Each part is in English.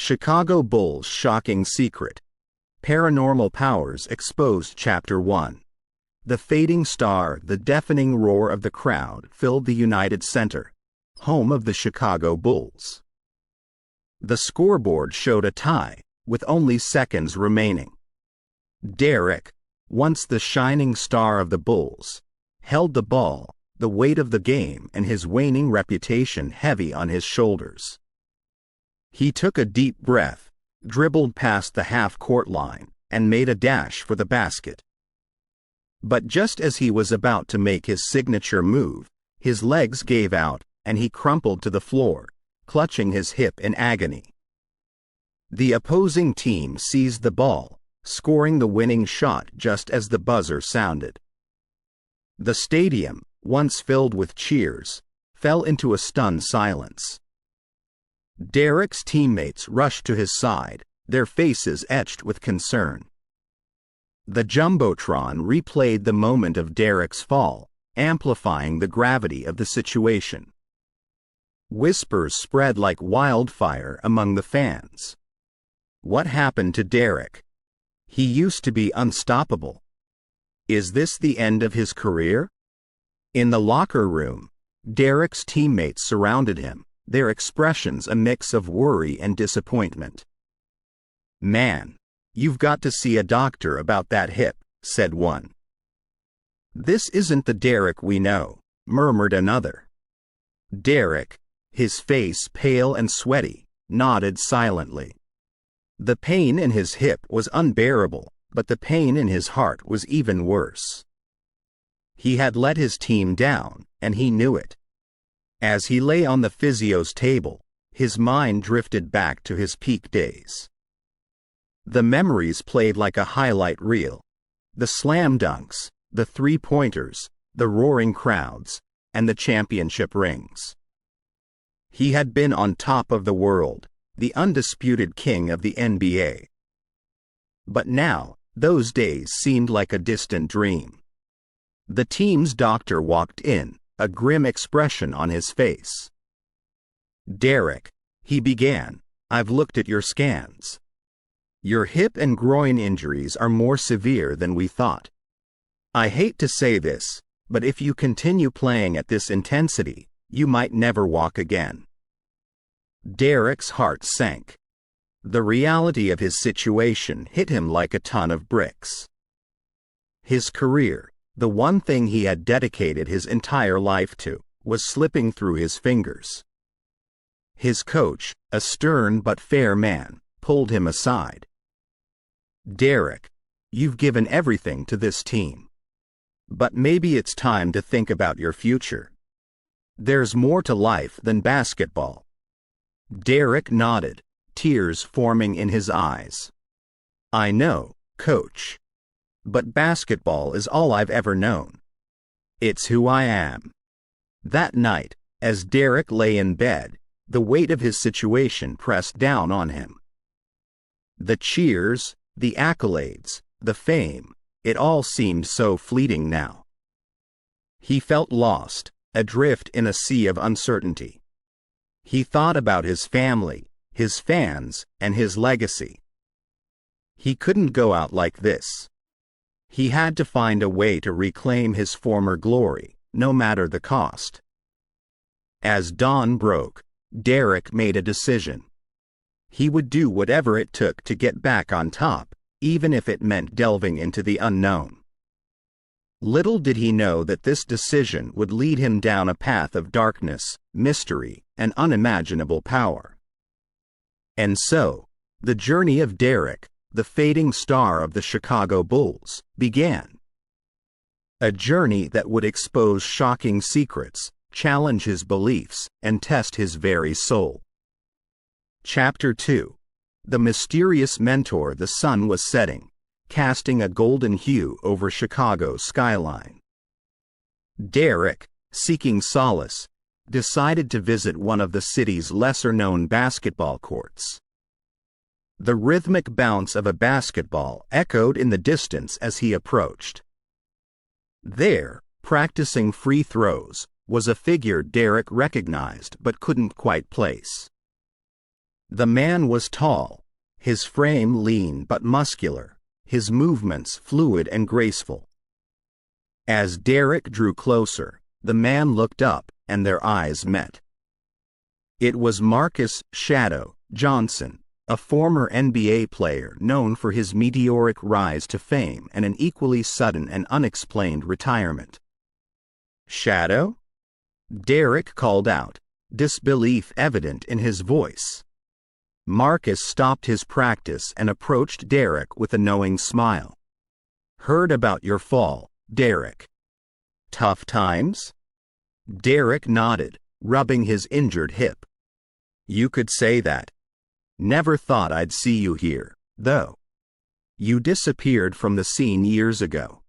Chicago Bulls' Shocking Secret. Paranormal Powers Exposed Chapter 1. The fading star, the deafening roar of the crowd filled the United Center, home of the Chicago Bulls. The scoreboard showed a tie, with only seconds remaining. Derrick, once the shining star of the Bulls, held the ball, the weight of the game and his waning reputation heavy on his shoulders. He took a deep breath, dribbled past the half-court line, and made a dash for the basket. But just as he was about to make his signature move, his legs gave out, and he crumpled to the floor, clutching his hip in agony. The opposing team seized the ball, scoring the winning shot just as the buzzer sounded. The stadium, once filled with cheers, fell into a stunned silence. Derrick's teammates rushed to his side, their faces etched with concern. The Jumbotron replayed the moment of Derrick's fall, amplifying the gravity of the situation. Whispers spread like wildfire among the fans. What happened to Derrick? He used to be unstoppable. Is this the end of his career? In the locker room, Derrick's teammates surrounded him, their expressions a mix of worry and disappointment. "Man, you've got to see a doctor about that hip," said one. "This isn't the Derrick we know," murmured another. Derrick, his face pale and sweaty, nodded silently. The pain in his hip was unbearable, but the pain in his heart was even worse. He had let his team down, and he knew it. As he lay on the physio's table, his mind drifted back to his peak days. The memories played like a highlight reel. The slam dunks, the three-pointers, the roaring crowds, and the championship rings. He had been on top of the world, the undisputed king of the NBA. But now, those days seemed like a distant dream. The team's doctor walked in, a grim expression on his face. "Derrick," he began, "I've looked at your scans. Your hip and groin injuries are more severe than we thought. I hate to say this, but if you continue playing at this intensity, you might never walk again." Derrick's heart sank. The reality of his situation hit him like a ton of bricks. His career, the one thing he had dedicated his entire life to, was slipping through his fingers. His coach, a stern but fair man, pulled him aside. "Derrick, you've given everything to this team. But maybe it's time to think about your future. There's more to life than basketball." Derrick nodded, tears forming in his eyes. "I know, coach. But basketball is all I've ever known. It's who I am." That night, as Derrick lay in bed, the weight of his situation pressed down on him. The cheers, the accolades, the fame, it all seemed so fleeting now. He felt lost, adrift in a sea of uncertainty. He thought about his family, his fans, and his legacy. He couldn't go out like this. He had to find a way to reclaim his former glory, no matter the cost. As dawn broke, Derrick made a decision. He would do whatever it took to get back on top, even if it meant delving into the unknown. Little did he know that this decision would lead him down a path of darkness, mystery, and unimaginable power. And so, the journey of Derrick, the fading star of the Chicago Bulls, began. A journey that would expose shocking secrets, challenge his beliefs, and test his very soul. Chapter 2. The mysterious mentor. The sun was setting, casting a golden hue over Chicago's skyline. Derrick, seeking solace, decided to visit one of the city's lesser-known basketball courts. The rhythmic bounce of a basketball echoed in the distance as he approached. There, practicing free throws, was a figure Derrick recognized but couldn't quite place. The man was tall, his frame lean but muscular, his movements fluid and graceful. As Derrick drew closer, the man looked up, and their eyes met. It was Marcus "Shadow" Johnson, a former NBA player known for his meteoric rise to fame and an equally sudden and unexplained retirement. "Shadow?" Derrick called out, disbelief evident in his voice. Marcus stopped his practice and approached Derrick with a knowing smile. "Heard about your fall, Derrick. Tough times?" Derrick nodded, rubbing his injured hip. "You could say that. Never thought I'd see you here, though. You disappeared from the scene years ago."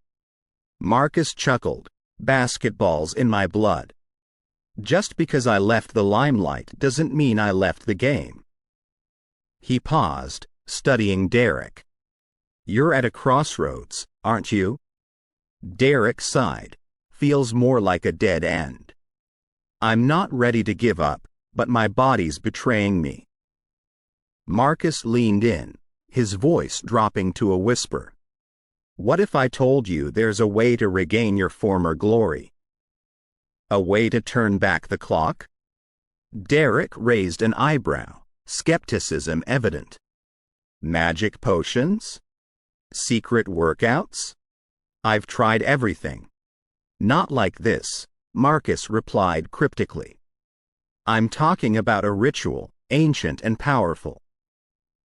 Marcus chuckled. "Basketball's in my blood. Just because I left the limelight doesn't mean I left the game." He paused, studying Derrick. "You're at a crossroads, aren't you?" Derrick sighed. "Feels more like a dead end. I'm not ready to give up, but my body's betraying me." Marcus leaned in, his voice dropping to a whisper. "What if I told you there's a way to regain your former glory? A way to turn back the clock?" Derrick raised an eyebrow, skepticism evident. "Magic potions? Secret workouts? I've tried everything." "Not like this," Marcus replied cryptically. "I'm talking about a ritual, ancient and powerful.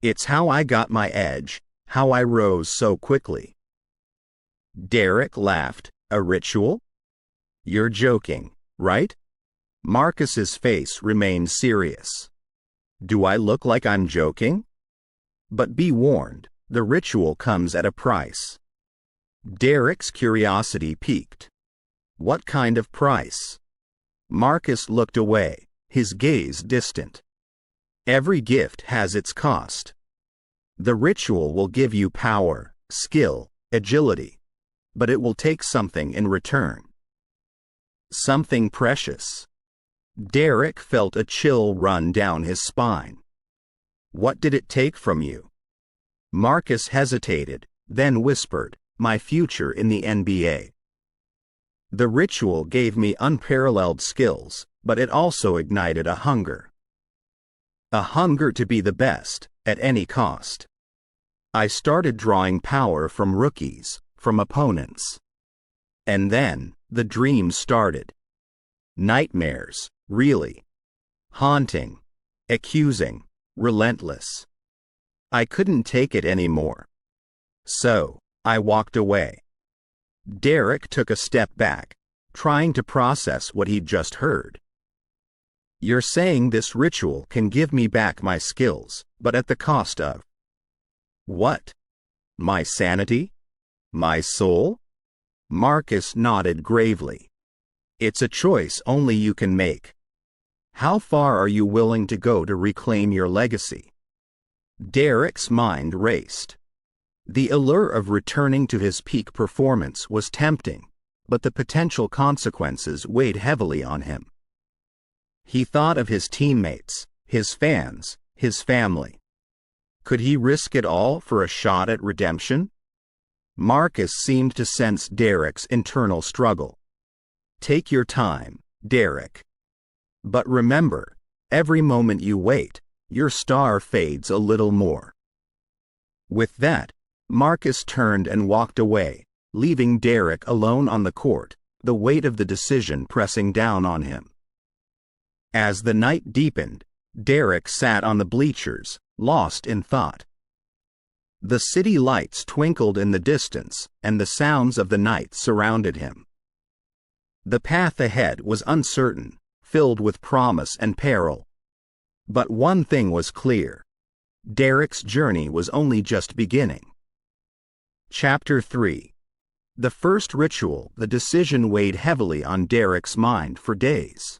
It's how I got my edge, how I rose so quickly." Derrick laughed. "A ritual? You're joking, right?" Marcus's face remained serious. "Do I look like I'm joking? But be warned, the ritual comes at a price." Derrick's curiosity piqued. "What kind of price?" Marcus looked away, his gaze distant. "Every gift has its cost. The ritual will give you power, skill, agility, but it will take something in return. Something precious." Derrick felt a chill run down his spine. "What did it take from you?" Marcus hesitated, then whispered, "My future in the NBA. The ritual gave me unparalleled skills, but it also ignited a hunger. A hunger to be the best, at any cost. I started drawing power from rookies, from opponents. And then, the dream started. Nightmares, really. Haunting, accusing, relentless. I couldn't take it anymore. So, I walked away." Derrick took a step back, trying to process what he'd just heard. "You're saying this ritual can give me back my skills, but at the cost of..." "What? My sanity? My soul?" Marcus nodded gravely. "It's a choice only you can make. How far are you willing to go to reclaim your legacy?" Derrick's mind raced. The allure of returning to his peak performance was tempting, but the potential consequences weighed heavily on him. He thought of his teammates, his fans, his family. Could he risk it all for a shot at redemption? Marcus seemed to sense Derrick's internal struggle. "Take your time, Derrick. But remember, every moment you wait, your star fades a little more." With that, Marcus turned and walked away, leaving Derrick alone on the court, the weight of the decision pressing down on him. As the night deepened, Derrick sat on the bleachers, lost in thought. The city lights twinkled in the distance, and the sounds of the night surrounded him. The path ahead was uncertain, filled with promise and peril. But one thing was clear. Derrick's journey was only just beginning. Chapter 3. The first ritual. The decision weighed heavily on Derrick's mind for days.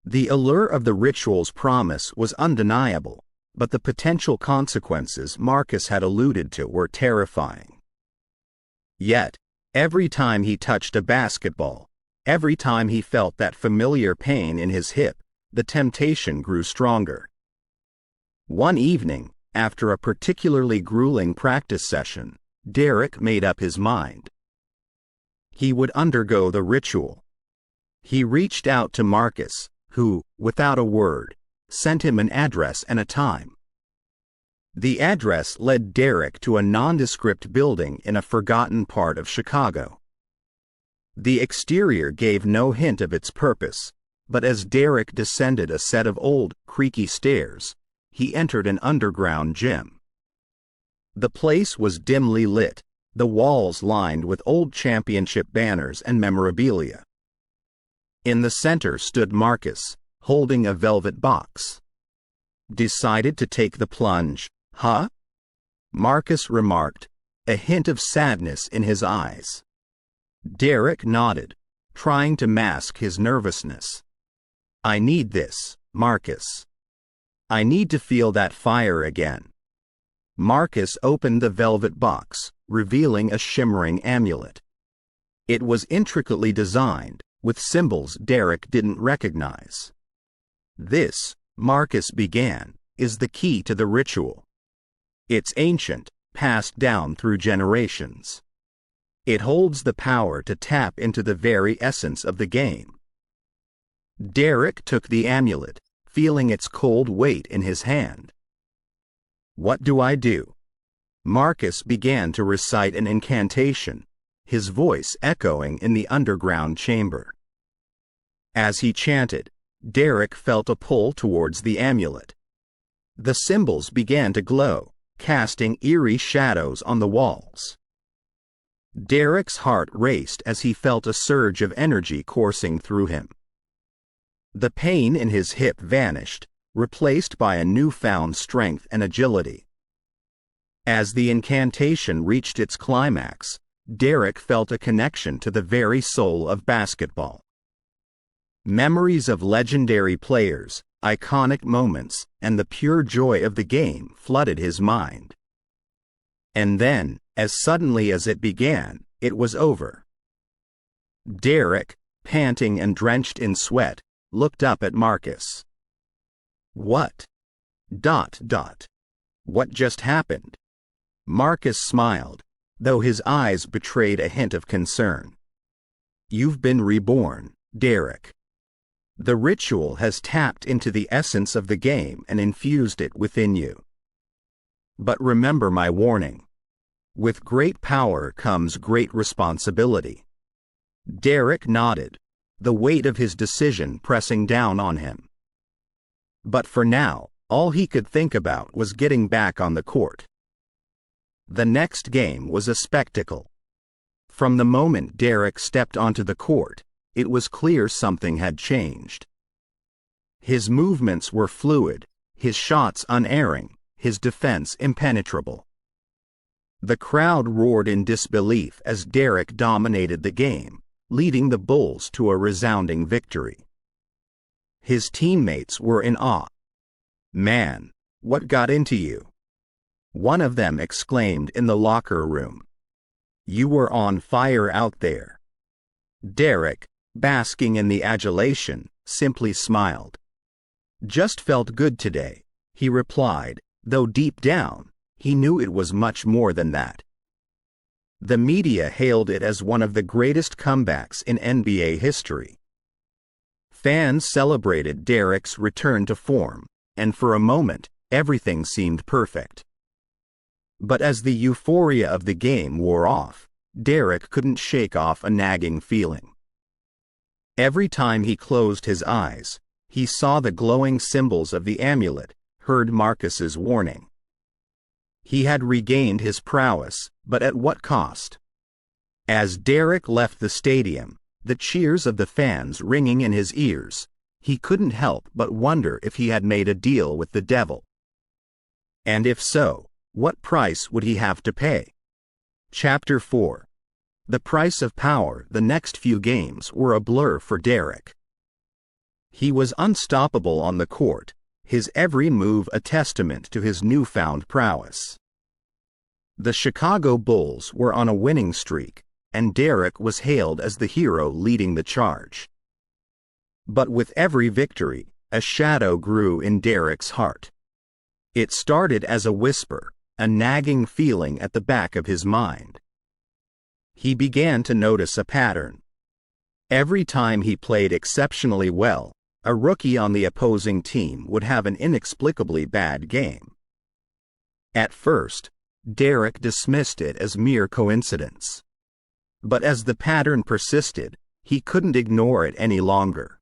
The allure of the ritual's promise was undeniable, but the potential consequences Marcus had alluded to were terrifying. Yet, every time he touched a basketball, every time he felt that familiar pain in his hip, the temptation grew stronger. One evening, after a particularly grueling practice session, Derrick made up his mind. He would undergo the ritual. He reached out to Marcus, who, without a word, sent him an address and a time. The address led Derrick to a nondescript building in a forgotten part of Chicago. The exterior gave no hint of its purpose, but as Derrick descended a set of old, creaky stairs, he entered an underground gym. The place was dimly lit, the walls lined with old championship banners and memorabilia. In the center stood Marcus, holding a velvet box. "Decided to take the plunge, huh?" Marcus remarked, a hint of sadness in his eyes. Derrick nodded, trying to mask his nervousness. "I need this, Marcus. I need to feel that fire again." Marcus opened the velvet box, revealing a shimmering amulet. It was intricately designed, with symbols Derrick didn't recognize. "This," Marcus began, "is the key to the ritual. It's ancient, passed down through generations. It holds the power to tap into the very essence of the game." Derrick took the amulet, feeling its cold weight in his hand. "What do I do?" Marcus began to recite an incantation, his voice echoing in the underground chamber. As he chanted, Derrick felt a pull towards the amulet. The symbols began to glow, casting eerie shadows on the walls. Derrick's heart raced as he felt a surge of energy coursing through him. The pain in his hip vanished, replaced by a newfound strength and agility. As the incantation reached its climax, Derrick felt a connection to the very soul of basketball. Memories of legendary players, iconic moments, and the pure joy of the game flooded his mind. And then, as suddenly as it began, it was over. Derrick, panting and drenched in sweat, looked up at Marcus. "What? What just happened?" Marcus smiled, though his eyes betrayed a hint of concern. "You've been reborn, Derrick. The ritual has tapped into the essence of the game and infused it within you. But remember my warning. With great power comes great responsibility." Derrick nodded, the weight of his decision pressing down on him. But for now, all he could think about was getting back on the court. The next game was a spectacle. From the moment Derrick stepped onto the court, it was clear something had changed. His movements were fluid, his shots unerring, his defense impenetrable. The crowd roared in disbelief as Derrick dominated the game, leading the Bulls to a resounding victory. His teammates were in awe. "Man, what got into you?" one of them exclaimed in the locker room. "You were on fire out there." Derrick, basking in the adulation, simply smiled. "Just felt good today," he replied, though deep down, he knew it was much more than that. The media hailed it as one of the greatest comebacks in NBA history. Fans celebrated Derrick's return to form, and for a moment, everything seemed perfect. But as the euphoria of the game wore off, Derrick couldn't shake off a nagging feeling. Every time he closed his eyes, he saw the glowing symbols of the amulet, heard Marcus's warning. He had regained his prowess, but at what cost? As Derrick left the stadium, the cheers of the fans ringing in his ears, he couldn't help but wonder if he had made a deal with the devil. And if so, what price would he have to pay? Chapter 4. The price of power. The next few games were a blur for Derrick. He was unstoppable on the court, his every move a testament to his newfound prowess. The Chicago Bulls were on a winning streak, and Derrick was hailed as the hero leading the charge. But with every victory, a shadow grew in Derrick's heart. It started as a whisper, a nagging feeling at the back of his mind. He began to notice a pattern. Every time he played exceptionally well, a rookie on the opposing team would have an inexplicably bad game. At first, Derrick dismissed it as mere coincidence. But as the pattern persisted, he couldn't ignore it any longer.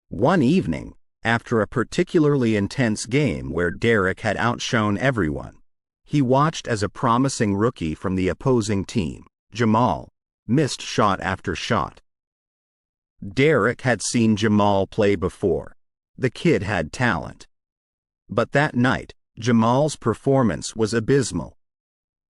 One evening, after a particularly intense game where Derrick had outshone everyone, he watched as a promising rookie from the opposing team, Jamal, missed shot after shot. Derrick had seen Jamal play before. The kid had talent. But that night, Jamal's performance was abysmal.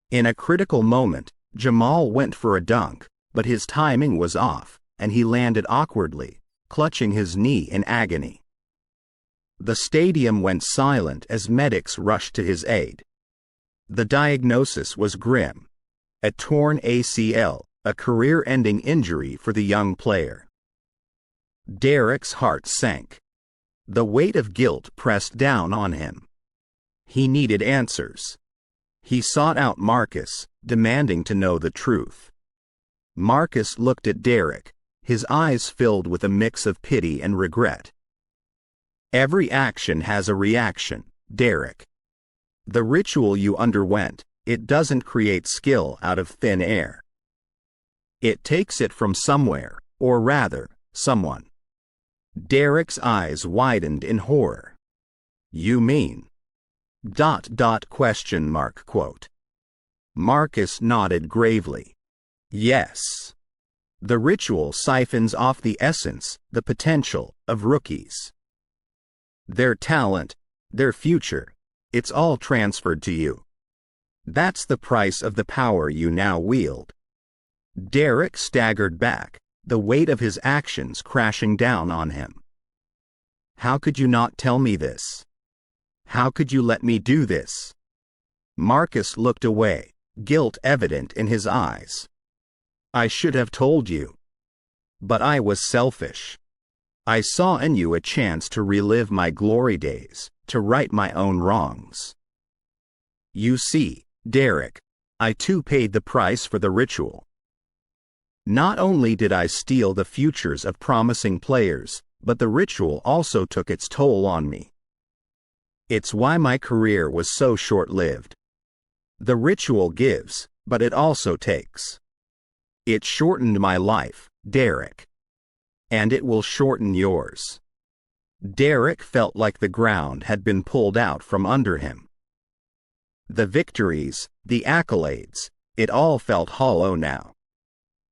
In a critical moment, Jamal went for a dunk, but his timing was off, and he landed awkwardly, clutching his knee in agony. The stadium went silent as medics rushed to his aid. The diagnosis was grim: a torn ACL, a career-ending injury for the young player. Derrick's heart sank. The weight of guilt pressed down on him. He needed answers. He sought out Marcus, demanding to know the truth. Marcus looked at Derrick, his eyes filled with a mix of pity and regret. Every action has a reaction, Derrick. The ritual you underwent, it doesn't create skill out of thin air. It takes it from somewhere, or rather, someone. Derrick's eyes widened in horror. You mean? ... Quote. Marcus nodded gravely. Yes. The ritual siphons off the essence, the potential, of rookies. Their talent, their future, it's all transferred to you. That's the price of the power you now wield. Derrick staggered back, the weight of his actions crashing down on him. How could you not tell me this? How could you let me do this? Marcus looked away, guilt evident in his eyes. I should have told you. But I was selfish. I saw in you a chance to relive my glory days, to right my own wrongs. You see, Derrick, I too paid the price for the ritual. Not only did I steal the futures of promising players, but the ritual also took its toll on me. It's why my career was so short-lived. The ritual gives, but it also takes. It shortened my life, Derrick. And it will shorten yours. Derrick felt like the ground had been pulled out from under him. The victories, the accolades, it all felt hollow now.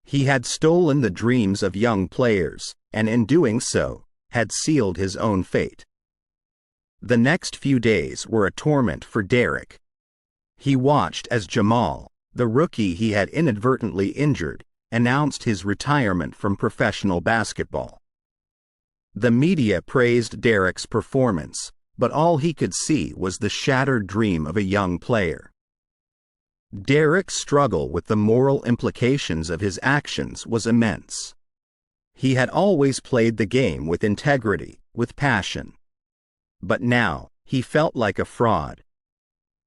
He had stolen the dreams of young players, and in doing so, had sealed his own fate. The next few days were a torment for Derrick. He watched as Jamal, the rookie he had inadvertently injured, announced his retirement from professional basketball. The media praised Derrick's performance, but all he could see was the shattered dream of a young player. Derrick's struggle with the moral implications of his actions was immense. He had always played the game with integrity, with passion. But now, he felt like a fraud.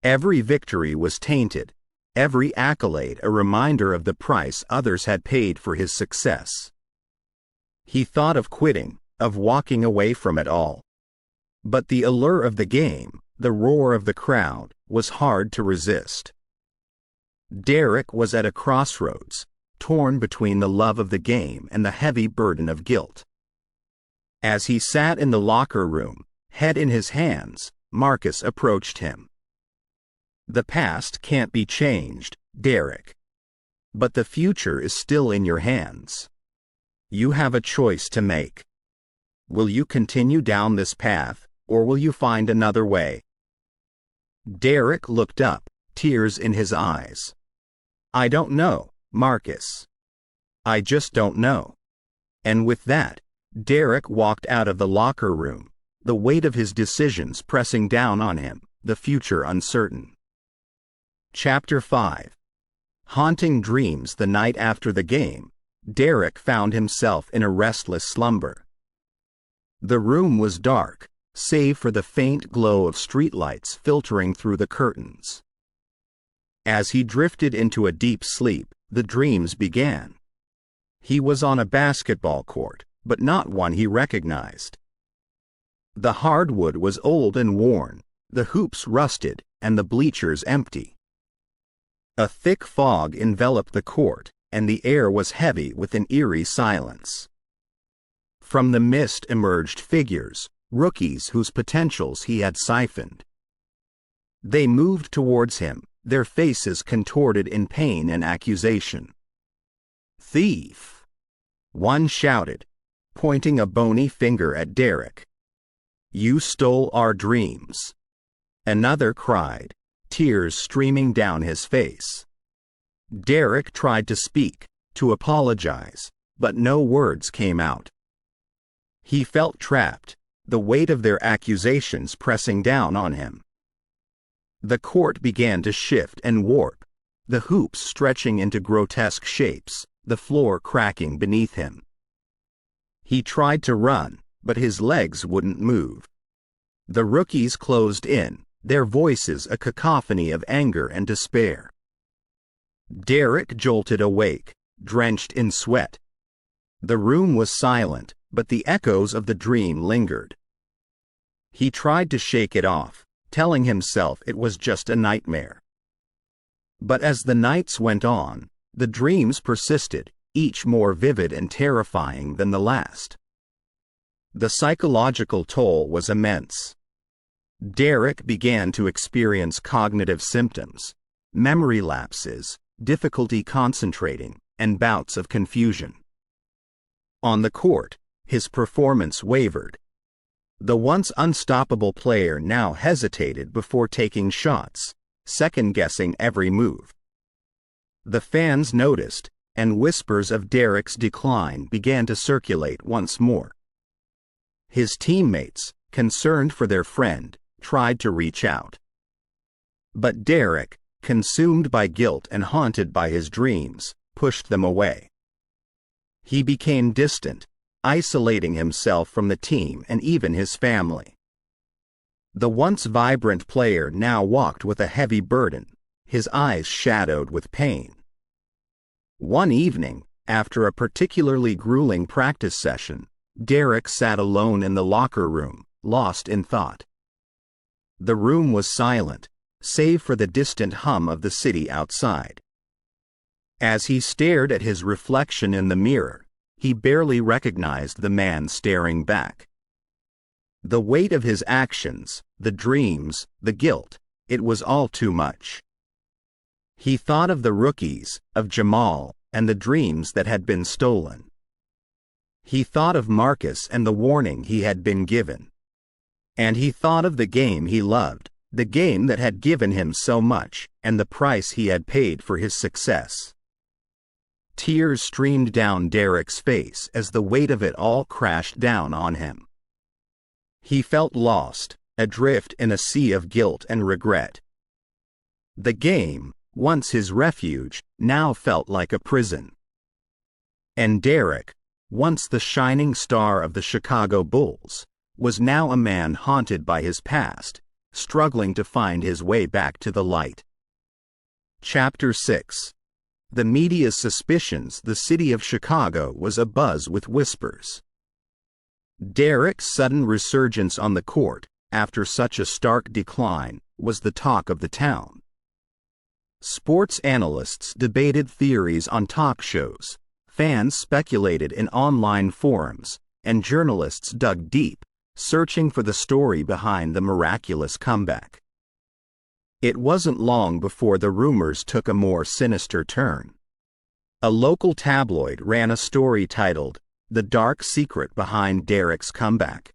Every victory was tainted, every accolade a reminder of the price others had paid for his success. He thought of quitting, of walking away from it all. But the allure of the game, the roar of the crowd, was hard to resist. Derrick was at a crossroads, torn between the love of the game and the heavy burden of guilt. As he sat in the locker room, head in his hands, Marcus approached him. The past can't be changed, Derrick. But the future is still in your hands. You have a choice to make. Will you continue down this path, or will you find another way? Derrick looked up, tears in his eyes. I don't know, Marcus. I just don't know. And with that, Derrick walked out of the locker room, the weight of his decisions pressing down on him, the future uncertain. Chapter 5. Haunting dreams. The night after the game, Derrick found himself in a restless slumber. The room was dark, save for the faint glow of streetlights filtering through the curtains. As he drifted into a deep sleep, the dreams began. He was on a basketball court, but not one he recognized. The hardwood was old and worn, the hoops rusted, and the bleachers empty. A thick fog enveloped the court, and the air was heavy with an eerie silence. From the mist emerged figures, rookies whose potentials he had siphoned. They moved towards him, their faces contorted in pain and accusation. "Thief!" one shouted, pointing a bony finger at Derrick. "You stole our dreams," another cried, tears streaming down his face. Derrick tried to speak, to apologize, but no words came out. He felt trapped, the weight of their accusations pressing down on him. The court began to shift and warp, the hoops stretching into grotesque shapes, the floor cracking beneath him. He tried to run, but his legs wouldn't move. The rookies closed in, their voices a cacophony of anger and despair. Derrick jolted awake, drenched in sweat. The room was silent, but the echoes of the dream lingered. He tried to shake it off, telling himself it was just a nightmare. But as the nights went on, the dreams persisted, each more vivid and terrifying than the last. The psychological toll was immense. Derrick began to experience cognitive symptoms, memory lapses, difficulty concentrating, and bouts of confusion. On the court, his performance wavered. The once unstoppable player now hesitated before taking shots, second-guessing every move. The fans noticed, and whispers of Derrick's decline began to circulate once more. His teammates, concerned for their friend, tried to reach out. But Derrick, consumed by guilt and haunted by his dreams, pushed them away. He became distant, isolating himself from the team and even his family. The once vibrant player now walked with a heavy burden, his eyes shadowed with pain. One evening, after a particularly grueling practice session, Derrick sat alone in the locker room, lost in thought. The room was silent, save for the distant hum of the city outside. As he stared at his reflection in the mirror, he barely recognized the man staring back. The weight of his actions, the dreams, the guilt, it was all too much. He thought of the rookies, of Jamal, and the dreams that had been stolen. He thought of Marcus and the warning he had been given. And he thought of the game he loved, the game that had given him so much, and the price he had paid for his success. Tears streamed down Derrick's face as the weight of it all crashed down on him. He felt lost, adrift in a sea of guilt and regret. The game, once his refuge, now felt like a prison. And Derrick, once the shining star of the Chicago Bulls, was now a man haunted by his past, struggling to find his way back to the light. Chapter 6. The media's suspicions the city of Chicago was abuzz with whispers. Derrick's sudden resurgence on the court, after such a stark decline, was the talk of the town. Sports analysts debated theories on talk shows, fans speculated in online forums, and journalists dug deep, searching for the story behind the miraculous comeback. It wasn't long before the rumors took a more sinister turn. A local tabloid ran a story titled, "The Dark Secret Behind Derrick's Comeback,"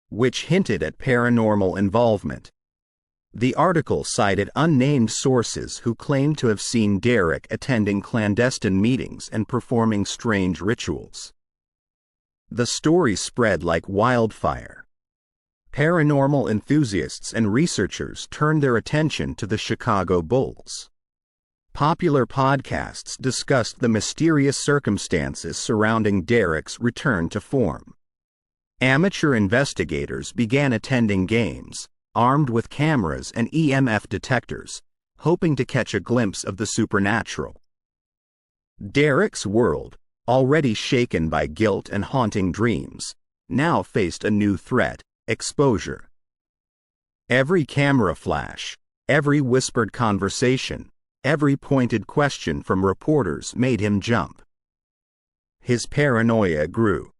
which hinted at paranormal involvement. The article cited unnamed sources who claimed to have seen Derrick attending clandestine meetings and performing strange rituals. The story spread like wildfire. Paranormal enthusiasts and researchers turned their attention to the Chicago Bulls. Popular podcasts discussed the mysterious circumstances surrounding Derrick's return to form. Amateur investigators began attending games, armed with cameras and EMF detectors, hoping to catch a glimpse of the supernatural. Derrick's world, already shaken by guilt and haunting dreams, now faced a new threat: exposure. Every camera flash, every whispered conversation, every pointed question from reporters made him jump. His paranoia grew.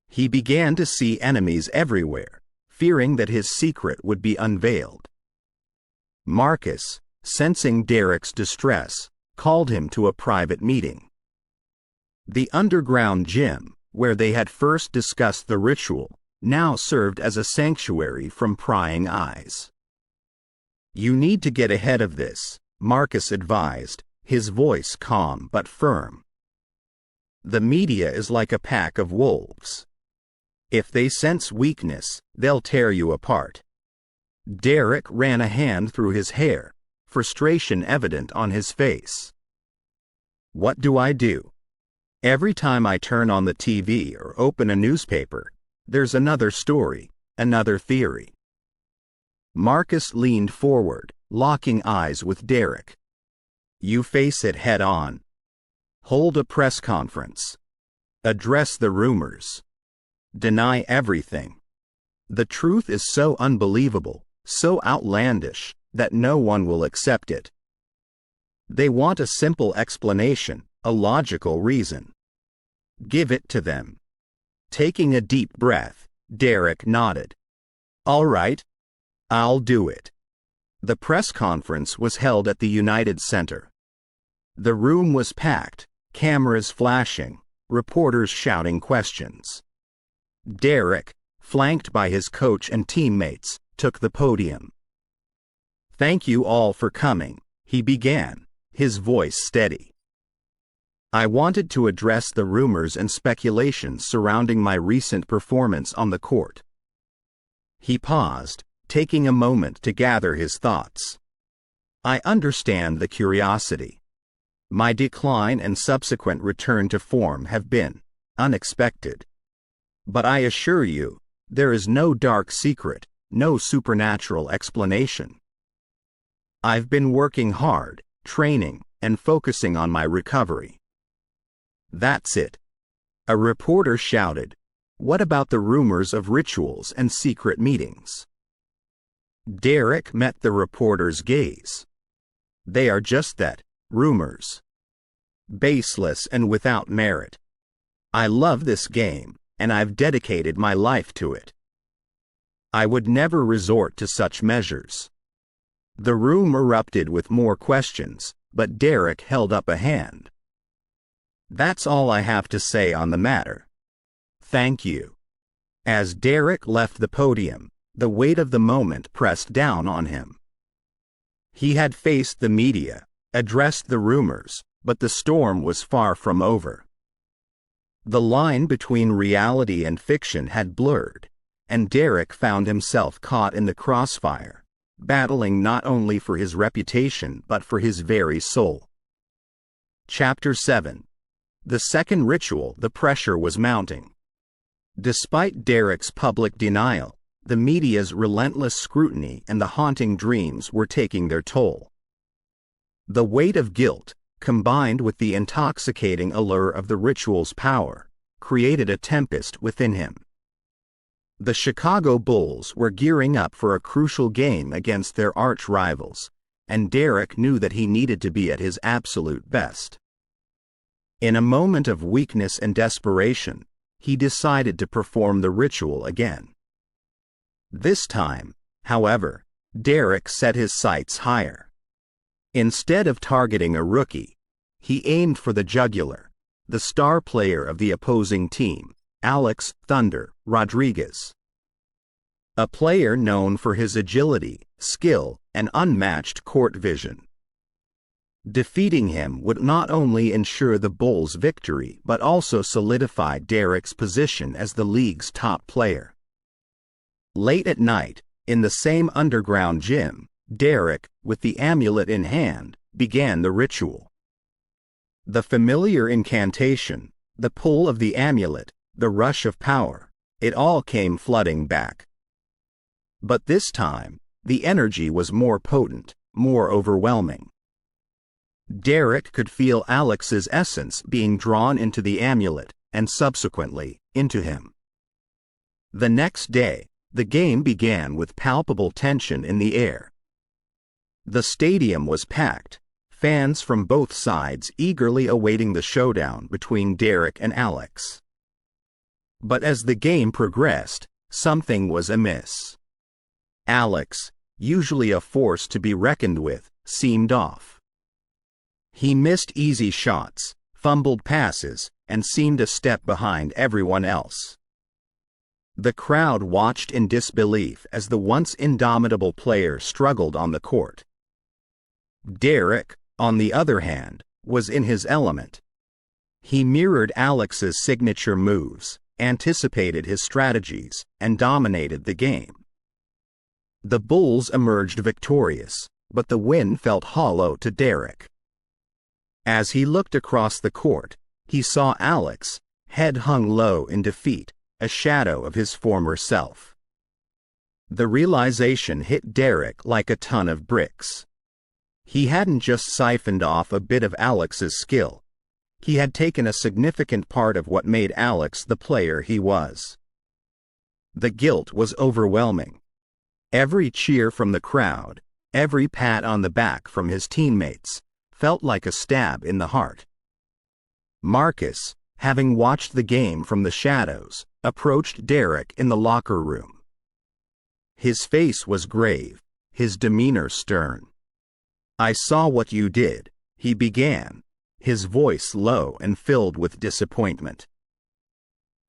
He began to see enemies everywhere, fearing that his secret would be unveiled. Marcus, sensing Derrick's distress, called him to a private meeting. The underground gym, where they had first discussed the ritual, now served as a sanctuary from prying eyes. "You need to get ahead of this," Marcus advised, his voice calm but firm. "The media is like a pack of wolves. If they sense weakness, they'll tear you apart." Derrick ran a hand through his hair, frustration evident on his face. "What do I do? Every time I turn on the TV or open a newspaper, there's another story, another theory." Marcus leaned forward, locking eyes with Derrick. "You face it head on. Hold a press conference. Address the rumors. Deny everything. The truth is so unbelievable, so outlandish, that no one will accept it. They want a simple explanation, a logical reason. Give it to them." Taking a deep breath, Derrick nodded. "All right. I'll do it." The press conference was held at the United Center. The room was packed, cameras flashing, reporters shouting questions. Derrick, flanked by his coach and teammates, took the podium. "Thank you all for coming," he began, his voice steady. "I wanted to address the rumors and speculations surrounding my recent performance on the court." He paused, taking a moment to gather his thoughts. "I understand the curiosity. My decline and subsequent return to form have been unexpected. But I assure you, there is no dark secret, no supernatural explanation. I've been working hard, training, and focusing on my recovery." "That's it." A reporter shouted, "What about the rumors of rituals and secret meetings?" Derrick met the reporter's gaze. "They are just that, rumors. Baseless and without merit. I love this game, and I've dedicated my life to it. I would never resort to such measures." The room erupted with more questions, but Derrick held up a hand. "That's all I have to say on the matter. Thank you." As Derrick left the podium, the weight of the moment pressed down on him. He had faced the media, addressed the rumors, but the storm was far from over. The line between reality and fiction had blurred, and Derrick found himself caught in the crossfire, battling not only for his reputation but for his very soul. Chapter 7. The second ritual. The pressure was mounting. Despite Derrick's public denial, the media's relentless scrutiny and the haunting dreams were taking their toll. The weight of guilt, combined with the intoxicating allure of the ritual's power, created a tempest within him. The Chicago Bulls were gearing up for a crucial game against their arch-rivals, and Derrick knew that he needed to be at his absolute best. In a moment of weakness and desperation, he decided to perform the ritual again. This time, however, Derrick set his sights higher. Instead of targeting a rookie, he aimed for the jugular, the star player of the opposing team, Alex "Thunder" Rodriguez. A player known for his agility, skill, and unmatched court vision. Defeating him would not only ensure the Bulls' victory but also solidify Derrick's position as the league's top player. Late at night, in the same underground gym, Derrick, with the amulet in hand, began the ritual. The familiar incantation, the pull of the amulet, the rush of power, It all came flooding back. But this time, the energy was more potent, more overwhelming. Derrick could feel Alex's essence being drawn into the amulet, and subsequently, into him. The next day, the game began with palpable tension in the air. The stadium was packed, fans from both sides eagerly awaiting the showdown between Derrick and Alex. But as the game progressed, something was amiss. Alex, usually a force to be reckoned with, seemed off. He missed easy shots, fumbled passes, and seemed a step behind everyone else. The crowd watched in disbelief as the once indomitable player struggled on the court. Derrick, on the other hand, was in his element. He mirrored Alex's signature moves, anticipated his strategies, and dominated the game. The Bulls emerged victorious, but the win felt hollow to Derrick. As he looked across the court, he saw Alex, head hung low in defeat, a shadow of his former self. The realization hit Derrick like a ton of bricks. He hadn't just siphoned off a bit of Alex's skill. He had taken a significant part of what made Alex the player he was. The guilt was overwhelming. Every cheer from the crowd, every pat on the back from his teammates, felt like a stab in the heart. Marcus, having watched the game from the shadows, approached Derrick in the locker room. His face was grave, his demeanor stern. "I saw what you did," he began, his voice low and filled with disappointment.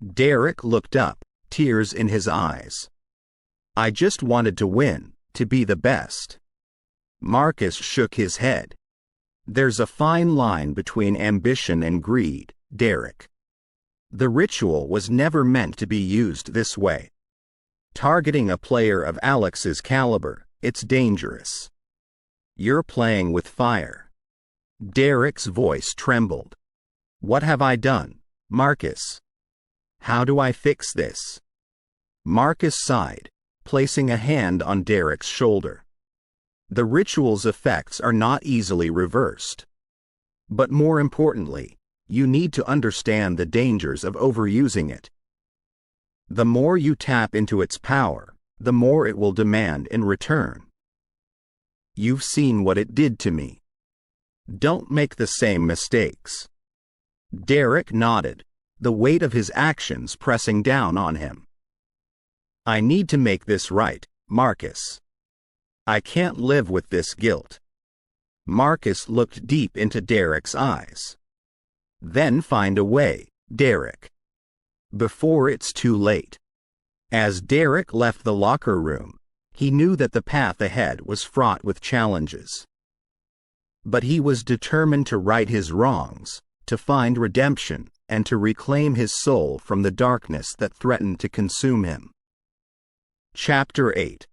Derrick looked up, tears in his eyes. "I just wanted to win, to be the best." Marcus shook his head. "There's a fine line between ambition and greed, Derrick. The ritual was never meant to be used this way. Targeting a player of Alex's caliber, it's dangerous. You're playing with fire." Derrick's voice trembled. "What have I done, Marcus? How do I fix this?" Marcus sighed, placing a hand on Derrick's shoulder. "The ritual's effects are not easily reversed. But more importantly, you need to understand the dangers of overusing it. The more you tap into its power, the more it will demand in return. You've seen what it did to me. Don't make the same mistakes." Derrick nodded, the weight of his actions pressing down on him. "I need to make this right, Marcus. I can't live with this guilt." Marcus looked deep into Derrick's eyes. "Then find a way, Derrick. Before it's too late." As Derrick left the locker room, he knew that the path ahead was fraught with challenges. But he was determined to right his wrongs, to find redemption, and to reclaim his soul from the darkness that threatened to consume him. Chapter 8.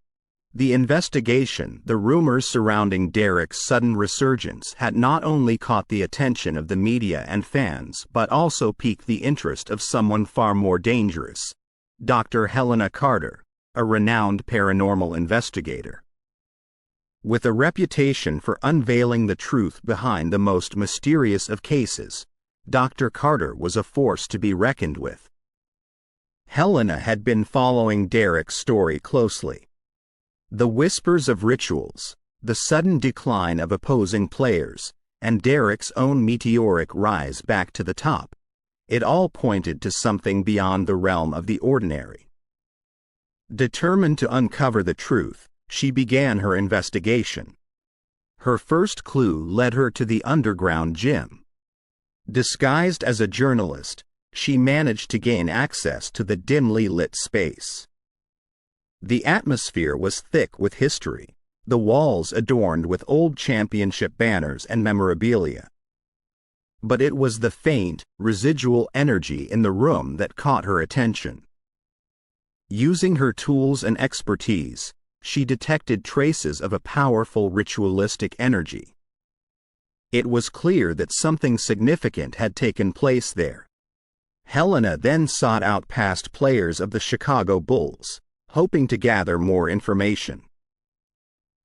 The investigation. The rumors surrounding Derrick's sudden resurgence had not only caught the attention of the media and fans but also piqued the interest of someone far more dangerous, Dr. Helena Carter, a renowned paranormal investigator. With a reputation for unveiling the truth behind the most mysterious of cases, Dr. Carter was a force to be reckoned with. Helena had been following Derrick's story closely. The whispers of rituals, the sudden decline of opposing players, and Derrick's own meteoric rise back to the top, it all pointed to something beyond the realm of the ordinary. Determined to uncover the truth, she began her investigation. Her first clue led her to the underground gym. Disguised as a journalist, she managed to gain access to the dimly lit space. The atmosphere was thick with history, the walls adorned with old championship banners and memorabilia. But it was the faint, residual energy in the room that caught her attention. Using her tools and expertise, she detected traces of a powerful ritualistic energy. It was clear that something significant had taken place there. Helena then sought out past players of the Chicago Bulls, hoping to gather more information.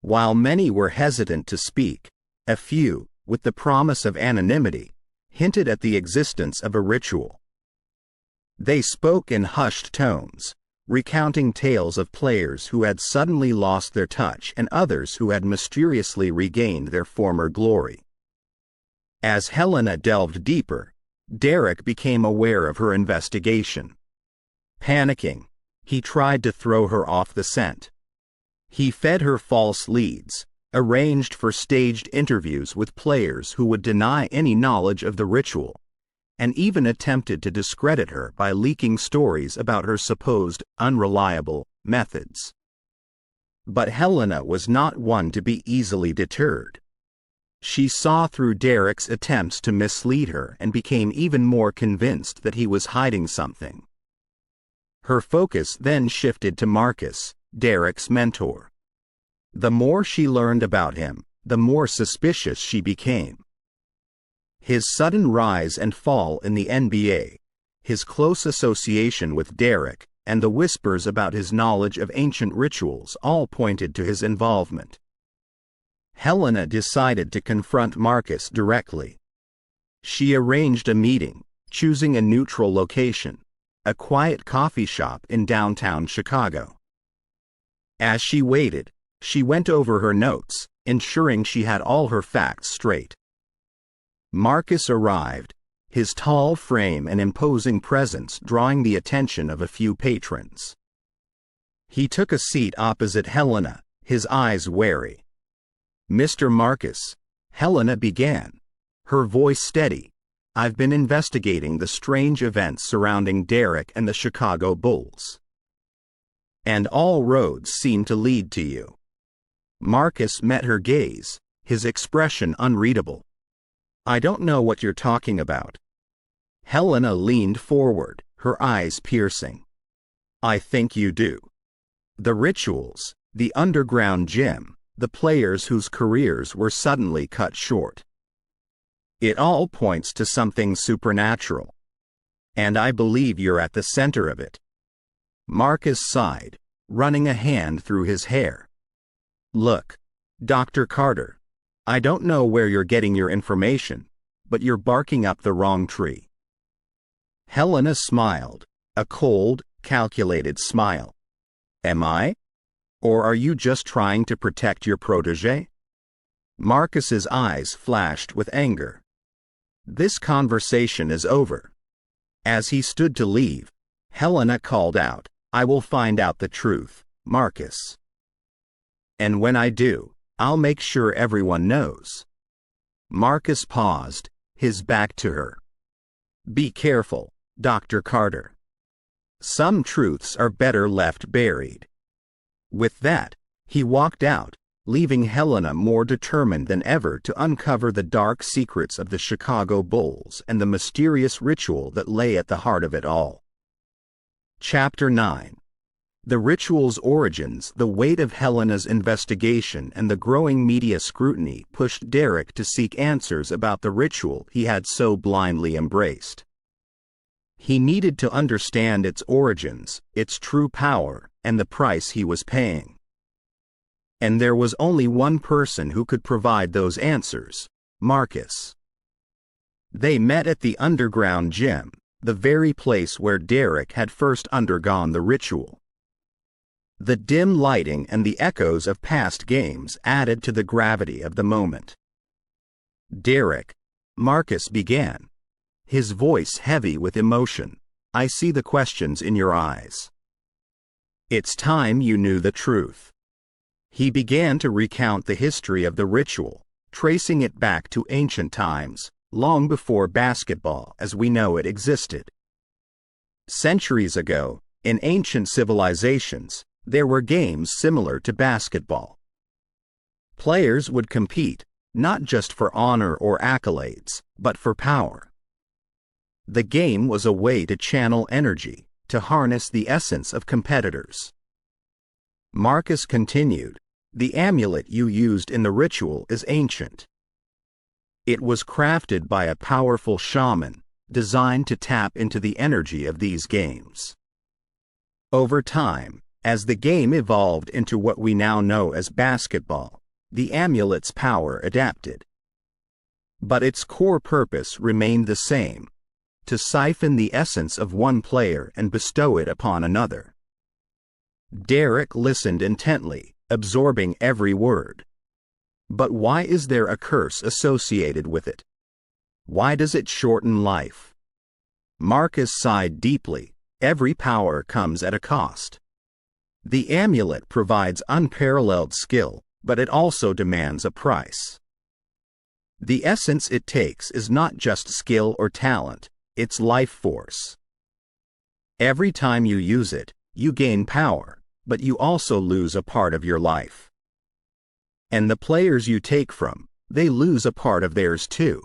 While many were hesitant to speak, a few, with the promise of anonymity, hinted at the existence of a ritual. They spoke in hushed tones, recounting tales of players who had suddenly lost their touch and others who had mysteriously regained their former glory. As Helena delved deeper, Derrick became aware of her investigation. Panicking, he tried to throw her off the scent. He fed her false leads, arranged for staged interviews with players who would deny any knowledge of the ritual, and even attempted to discredit her by leaking stories about her supposed unreliable methods. But Helena was not one to be easily deterred. She saw through Derrick's attempts to mislead her and became even more convinced that he was hiding something. Her focus then shifted to Marcus, Derrick's mentor. The more she learned about him, the more suspicious she became. His sudden rise and fall in the NBA, his close association with Derrick, and the whispers about his knowledge of ancient rituals all pointed to his involvement. Helena decided to confront Marcus directly. She arranged a meeting, choosing a neutral location, a quiet coffee shop in downtown Chicago. As she waited, she went over her notes, ensuring she had all her facts straight. Marcus arrived, his tall frame and imposing presence drawing the attention of a few patrons. He took a seat opposite Helena, his eyes wary. "Mr. Marcus," Helena began, her voice steady, "I've been investigating the strange events surrounding Derrick and the Chicago Bulls. And all roads seem to lead to you." Marcus met her gaze, his expression unreadable. "I don't know what you're talking about." Helena leaned forward, her eyes piercing. "I think you do. The rituals, the underground gym, the players whose careers were suddenly cut short. It all points to something supernatural. And I believe you're at the center of it." Marcus sighed, running a hand through his hair. "Look, Dr. Carter, I don't know where you're getting your information, but you're barking up the wrong tree." Helena smiled, a cold, calculated smile. "Am I? Or are you just trying to protect your protégé?" Marcus's eyes flashed with anger. "This conversation is over." As he stood to leave, Helena called out, "I will find out the truth, Marcus. And when I do, I'll make sure everyone knows." Marcus paused, his back to her. "Be careful, Dr. Carter. Some truths are better left buried." With that, he walked out, leaving Helena more determined than ever to uncover the dark secrets of the Chicago Bulls and the mysterious ritual that lay at the heart of it all. Chapter 9. The ritual's origins. The weight of Helena's investigation and the growing media scrutiny pushed Derrick to seek answers about the ritual he had so blindly embraced. He needed to understand its origins, its true power, and the price he was paying. And there was only one person who could provide those answers: Marcus. They met at the underground gym, the very place where Derrick had first undergone the ritual. The dim lighting and the echoes of past games added to the gravity of the moment. "Derrick," Marcus began, his voice heavy with emotion, "I see the questions in your eyes. It's time you knew the truth." He began to recount the history of the ritual, tracing it back to ancient times, long before basketball as we know it existed. Centuries ago, in ancient civilizations, there were games similar to basketball. Players would compete, not just for honor or accolades, but for power. The game was a way to channel energy, to harness the essence of competitors. Marcus continued, "The amulet you used in the ritual is ancient. It was crafted by a powerful shaman, designed to tap into the energy of these games. Over time, as the game evolved into what we now know as basketball, the amulet's power adapted. But its core purpose remained the same: to siphon the essence of one player and bestow it upon another. Derrick listened intently, absorbing every word. But why is there a curse associated with it? Why does it shorten life? Marcus sighed deeply. Every power comes at a cost. The amulet provides unparalleled skill, but it also demands a price. The essence it takes is not just skill or talent, it's life force. Every time you use it, you gain power, but you also lose a part of your life. And the players you take from, they lose a part of theirs too.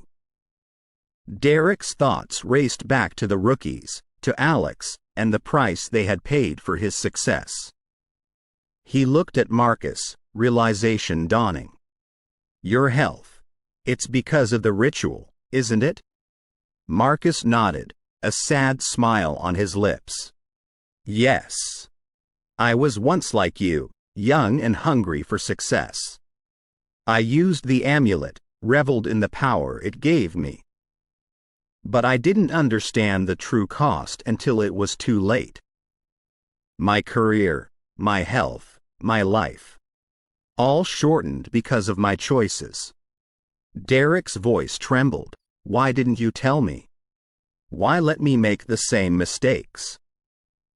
Derrick's thoughts raced back to the rookies, to Alex, and the price they had paid for his success. He looked at Marcus, realization dawning. Your health. It's because of the ritual, isn't it? Marcus nodded, a sad smile on his lips. Yes. I was once like you, young and hungry for success. I used the amulet, reveled in the power it gave me. But I didn't understand the true cost until it was too late. My career, my health, my life. All shortened because of my choices. Derrick's voice trembled. Why didn't you tell me? Why let me make the same mistakes?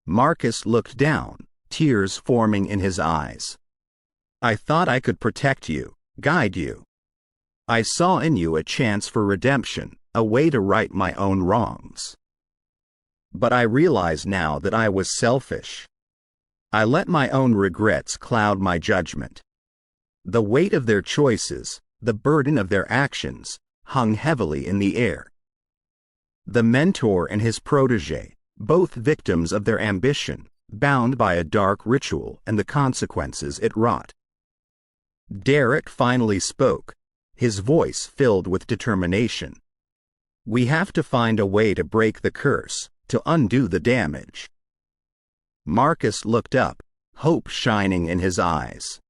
Marcus looked down, tears forming in his eyes. I thought I could protect you, guide you. I saw in you a chance for redemption, a way to right my own wrongs. But I realize now that I was selfish. I let my own regrets cloud my judgment. The weight of their choices, the burden of their actions, hung heavily in the air. The mentor and his protege, both victims of their ambition, bound by a dark ritual and the consequences it wrought. Derrick finally spoke, his voice filled with determination. We have to find a way to break the curse, to undo the damage. Marcus looked up, hope shining in his eyes.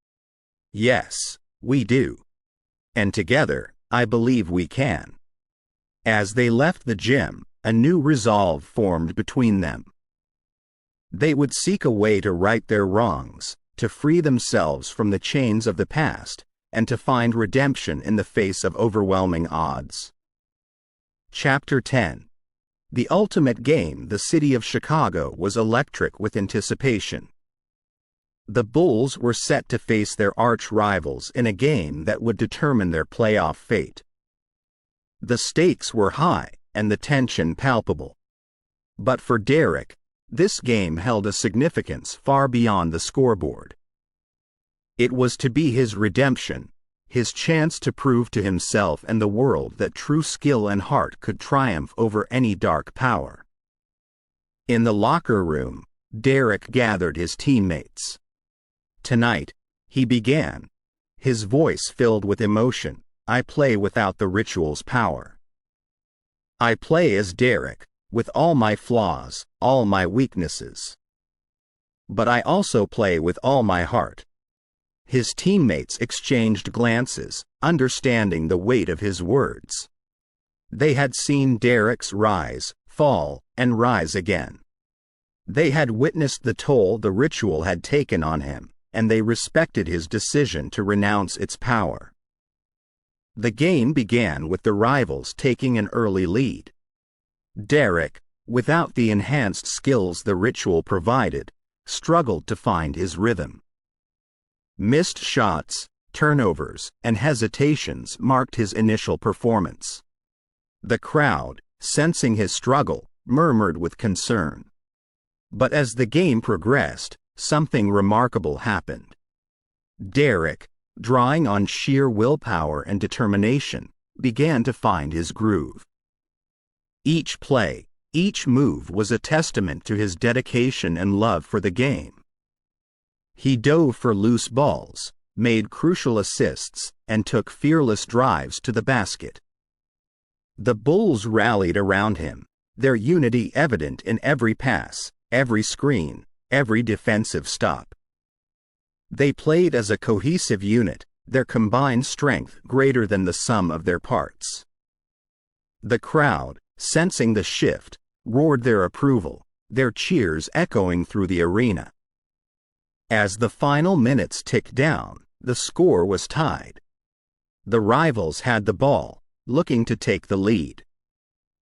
Yes, we do. And together, I believe we can. As they left the gym, a new resolve formed between them. They would seek a way to right their wrongs, to free themselves from the chains of the past, and to find redemption in the face of overwhelming odds. Chapter 10. The ultimate game. The city of Chicago was electric with anticipation. The Bulls were set to face their arch rivals in a game that would determine their playoff fate. The stakes were high, and the tension palpable. But for Derrick, this game held a significance far beyond the scoreboard. It was to be his redemption, his chance to prove to himself and the world that true skill and heart could triumph over any dark power. In the locker room, Derrick gathered his teammates. Tonight, he began, his voice filled with emotion. I play without the ritual's power. I play as Derrick, with all my flaws, all my weaknesses. But I also play with all my heart. His teammates exchanged glances, understanding the weight of his words. They had seen Derrick's rise, fall, and rise again. They had witnessed the toll the ritual had taken on him, and they respected his decision to renounce its power. The game began with the rivals taking an early lead. Derrick, without the enhanced skills the ritual provided, struggled to find his rhythm. Missed shots, turnovers, and hesitations marked his initial performance. The crowd, sensing his struggle, murmured with concern. But as the game progressed, something remarkable happened. Derrick, drawing on sheer willpower and determination, began to find his groove. Each play, each move was a testament to his dedication and love for the game. He dove for loose balls, made crucial assists, and took fearless drives to the basket. The Bulls rallied around him, their unity evident in every pass, every screen, every defensive stop. They played as a cohesive unit, their combined strength greater than the sum of their parts. The crowd, sensing the shift, roared their approval, their cheers echoing through the arena. As the final minutes ticked down, the score was tied. The rivals had the ball, looking to take the lead.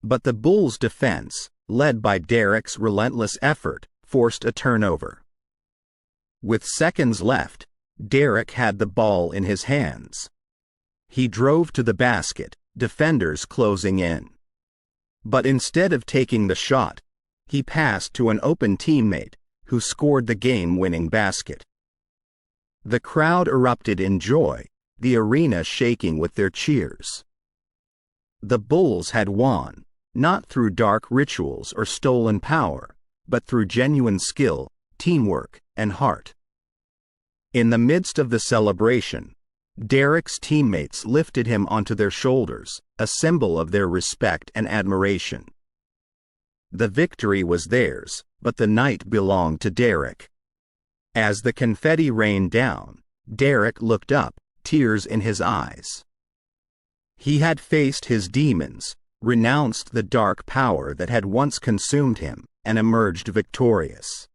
But the Bulls' defense, led by Derrick's relentless effort, forced a turnover. With seconds left, Derrick had the ball in his hands. He drove to the basket, defenders closing in. But instead of taking the shot, he passed to an open teammate, who scored the game-winning basket. The crowd erupted in joy, the arena shaking with their cheers. The Bulls had won, not through dark rituals or stolen power, but through genuine skill, teamwork, and heart. In the midst of the celebration, Derrick's teammates lifted him onto their shoulders, a symbol of their respect and admiration. The victory was theirs, but the night belonged to Derrick. As the confetti rained down, Derrick looked up, tears in his eyes. He had faced his demons, renounced the dark power that had once consumed him, and emerged victorious.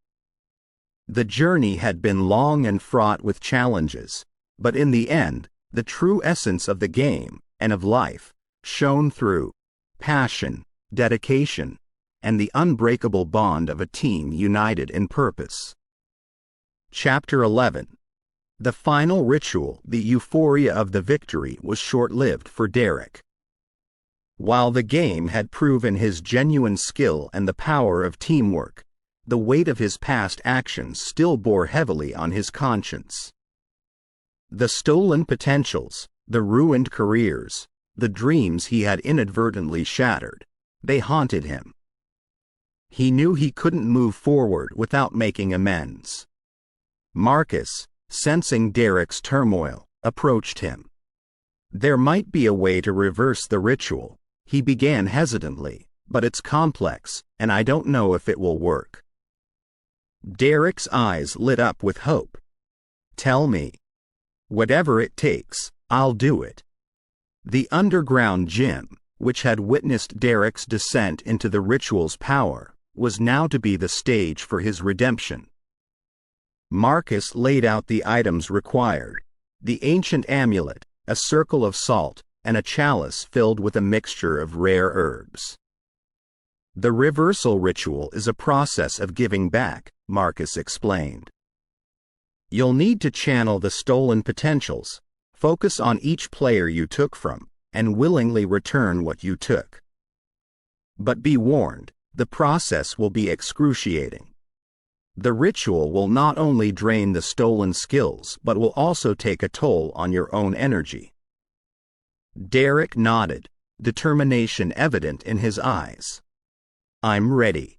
The journey had been long and fraught with challenges, but in the end, the true essence of the game, and of life, shone through: passion, dedication, and the unbreakable bond of a team united in purpose. Chapter 11. The final ritual. The euphoria of the victory was short-lived for Derrick. While the game had proven his genuine skill and the power of teamwork, the weight of his past actions still bore heavily on his conscience. The stolen potentials, the ruined careers, the dreams he had inadvertently shattered, they haunted him. He knew he couldn't move forward without making amends. Marcus, sensing Derrick's turmoil, approached him. There might be a way to reverse the ritual, he began hesitantly, but it's complex, and I don't know if it will work. Derrick's eyes lit up with hope. Tell me. Whatever it takes, I'll do it. The underground gym, which had witnessed Derrick's descent into the ritual's power, was now to be the stage for his redemption. Marcus laid out the items required: the ancient amulet, a circle of salt, and a chalice filled with a mixture of rare herbs. The reversal ritual is a process of giving back, Marcus explained. You'll need to channel the stolen potentials, focus on each player you took from, and willingly return what you took. But be warned, the process will be excruciating. The ritual will not only drain the stolen skills but will also take a toll on your own energy. Derrick nodded, determination evident in his eyes. I'm ready.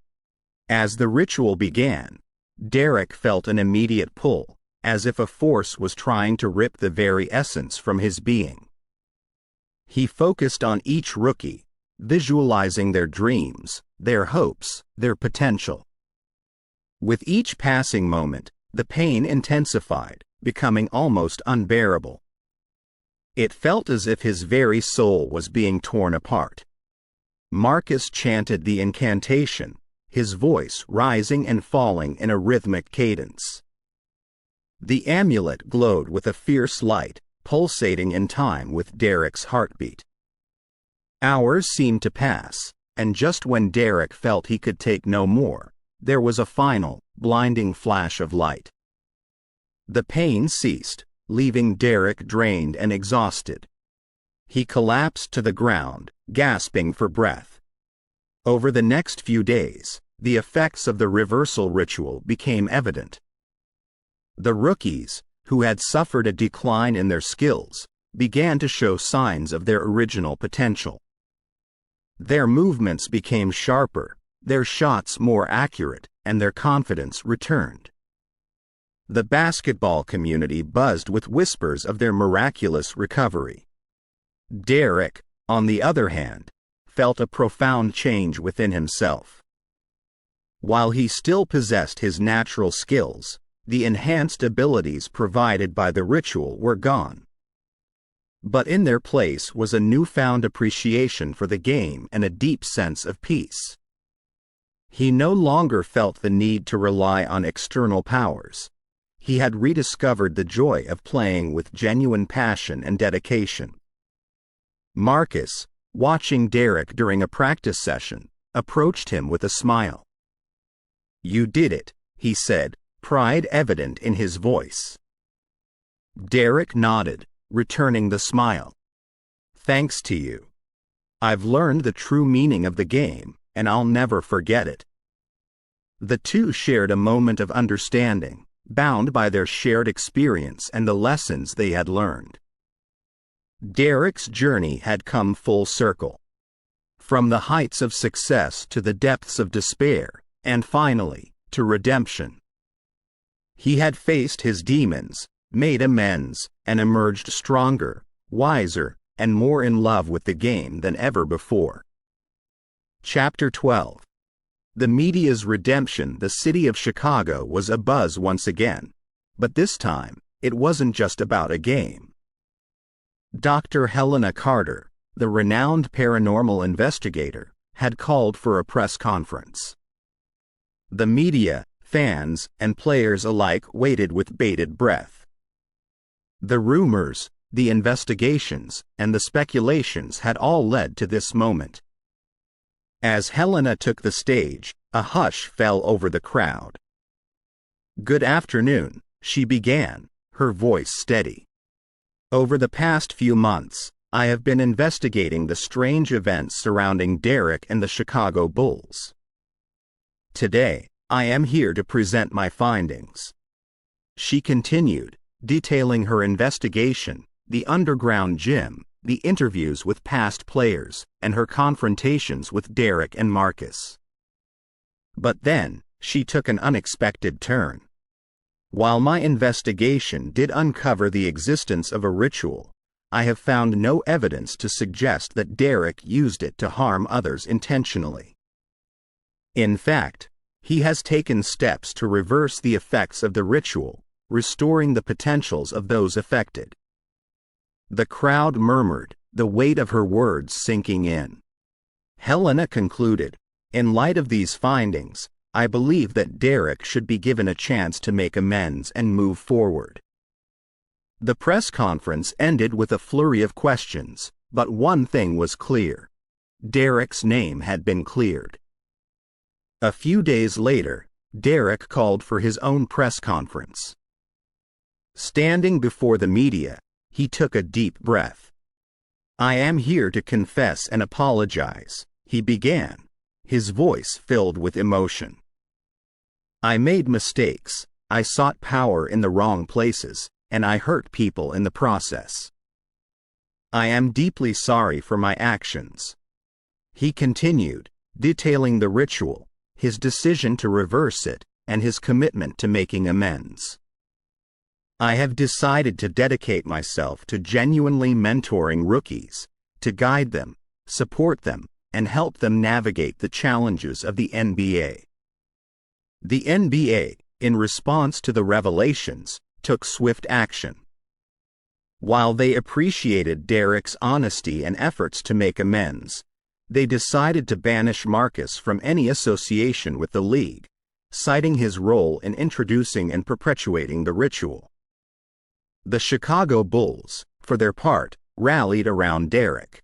As the ritual began, Derrick felt an immediate pull, as if a force was trying to rip the very essence from his being. He focused on each rookie, visualizing their dreams, their hopes, their potential. With each passing moment, the pain intensified, becoming almost unbearable. It felt as if his very soul was being torn apart. Marcus chanted the incantation, his voice rising and falling in a rhythmic cadence. The amulet glowed with a fierce light, pulsating in time with Derrick's heartbeat. Hours seemed to pass, and just when Derrick felt he could take no more, there was a final, blinding flash of light. The pain ceased, leaving Derrick drained and exhausted. He collapsed to the ground, gasping for breath. Over the next few days, the effects of the reversal ritual became evident. The rookies, who had suffered a decline in their skills, began to show signs of their original potential. Their movements became sharper, their shots more accurate, and their confidence returned. The basketball community buzzed with whispers of their miraculous recovery. Derrick, on the other hand, felt a profound change within himself. While he still possessed his natural skills, the enhanced abilities provided by the ritual were gone. But in their place was a newfound appreciation for the game and a deep sense of peace. He no longer felt the need to rely on external powers. He had rediscovered the joy of playing with genuine passion and dedication. Marcus, watching Derrick during a practice session, approached him with a smile. "You did it," he said, pride evident in his voice. Derrick nodded, returning the smile. "Thanks to you. I've learned the true meaning of the game, and I'll never forget it." The two shared a moment of understanding, bound by their shared experience and the lessons they had learned. Derrick's journey had come full circle. From the heights of success to the depths of despair, and finally, to redemption. He had faced his demons, made amends, and emerged stronger, wiser, and more in love with the game than ever before. Chapter 12. The media's redemption. The city of Chicago was abuzz once again, but this time, it wasn't just about a game. Dr. Helena Carter, the renowned paranormal investigator, had called for a press conference. The media, fans, and players alike waited with bated breath. The rumors, the investigations, and the speculations had all led to this moment. As Helena took the stage, a hush fell over the crowd. "Good afternoon," she began, her voice steady. "Over the past few months, I have been investigating the strange events surrounding Derrick and the Chicago Bulls. Today, I am here to present my findings." She continued, detailing her investigation, the underground gym, the interviews with past players, and her confrontations with Derrick and Marcus. But then, she took an unexpected turn. "While my investigation did uncover the existence of a ritual, I have found no evidence to suggest that Derrick used it to harm others intentionally. In fact, he has taken steps to reverse the effects of the ritual, restoring the potentials of those affected." The crowd murmured, the weight of her words sinking in. Helena concluded, "In light of these findings, I believe that Derrick should be given a chance to make amends and move forward." The press conference ended with a flurry of questions, but one thing was clear. Derrick's name had been cleared. A few days later, Derrick called for his own press conference. Standing before the media, he took a deep breath. "I am here to confess and apologize," he began, his voice filled with emotion. "I made mistakes, I sought power in the wrong places, and I hurt people in the process. I am deeply sorry for my actions." He continued, detailing the ritual, his decision to reverse it, and his commitment to making amends. "I have decided to dedicate myself to genuinely mentoring rookies, to guide them, support them, and help them navigate the challenges of the NBA." The NBA, in response to the revelations, took swift action. While they appreciated Derrick's honesty and efforts to make amends, they decided to banish Marcus from any association with the league, citing his role in introducing and perpetuating the ritual. The Chicago Bulls, for their part, rallied around Derrick.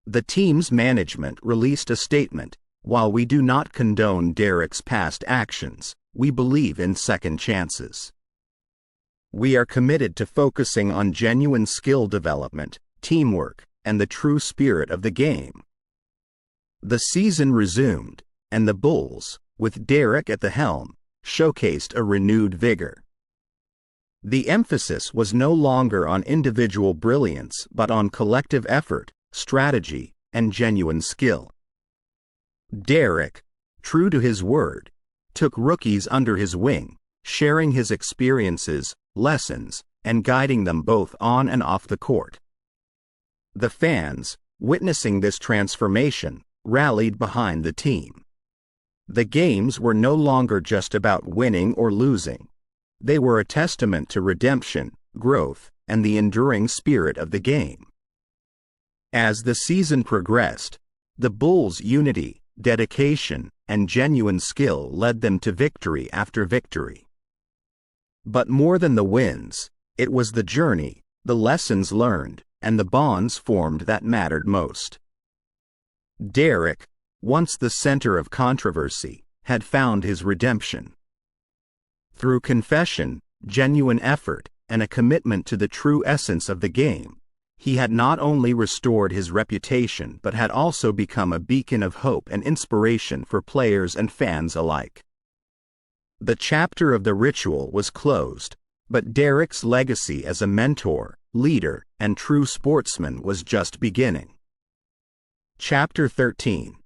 The team's management released a statement, "While we do not condone Derrick's past actions, we believe in second chances. We are committed to focusing on genuine skill development, teamwork, and the true spirit of the game." The season resumed, and the Bulls, with Derrick at the helm, showcased a renewed vigor. The emphasis was no longer on individual brilliance but on collective effort, strategy, and genuine skill. Derrick, true to his word, took rookies under his wing, sharing his experiences, lessons, and guiding them both on and off the court. The fans, witnessing this transformation, rallied behind the team. The games were no longer just about winning or losing. They were a testament to redemption, growth, and the enduring spirit of the game. As the season progressed, the Bulls' unity, dedication, and genuine skill led them to victory after victory. But more than the wins, it was the journey, the lessons learned, and the bonds formed that mattered most. Derrick, once the center of controversy, had found his redemption. Through confession, genuine effort, and a commitment to the true essence of the game, he had not only restored his reputation but had also become a beacon of hope and inspiration for players and fans alike. The chapter of the ritual was closed, but Derrick's legacy as a mentor, leader, and true sportsman was just beginning. Chapter 13.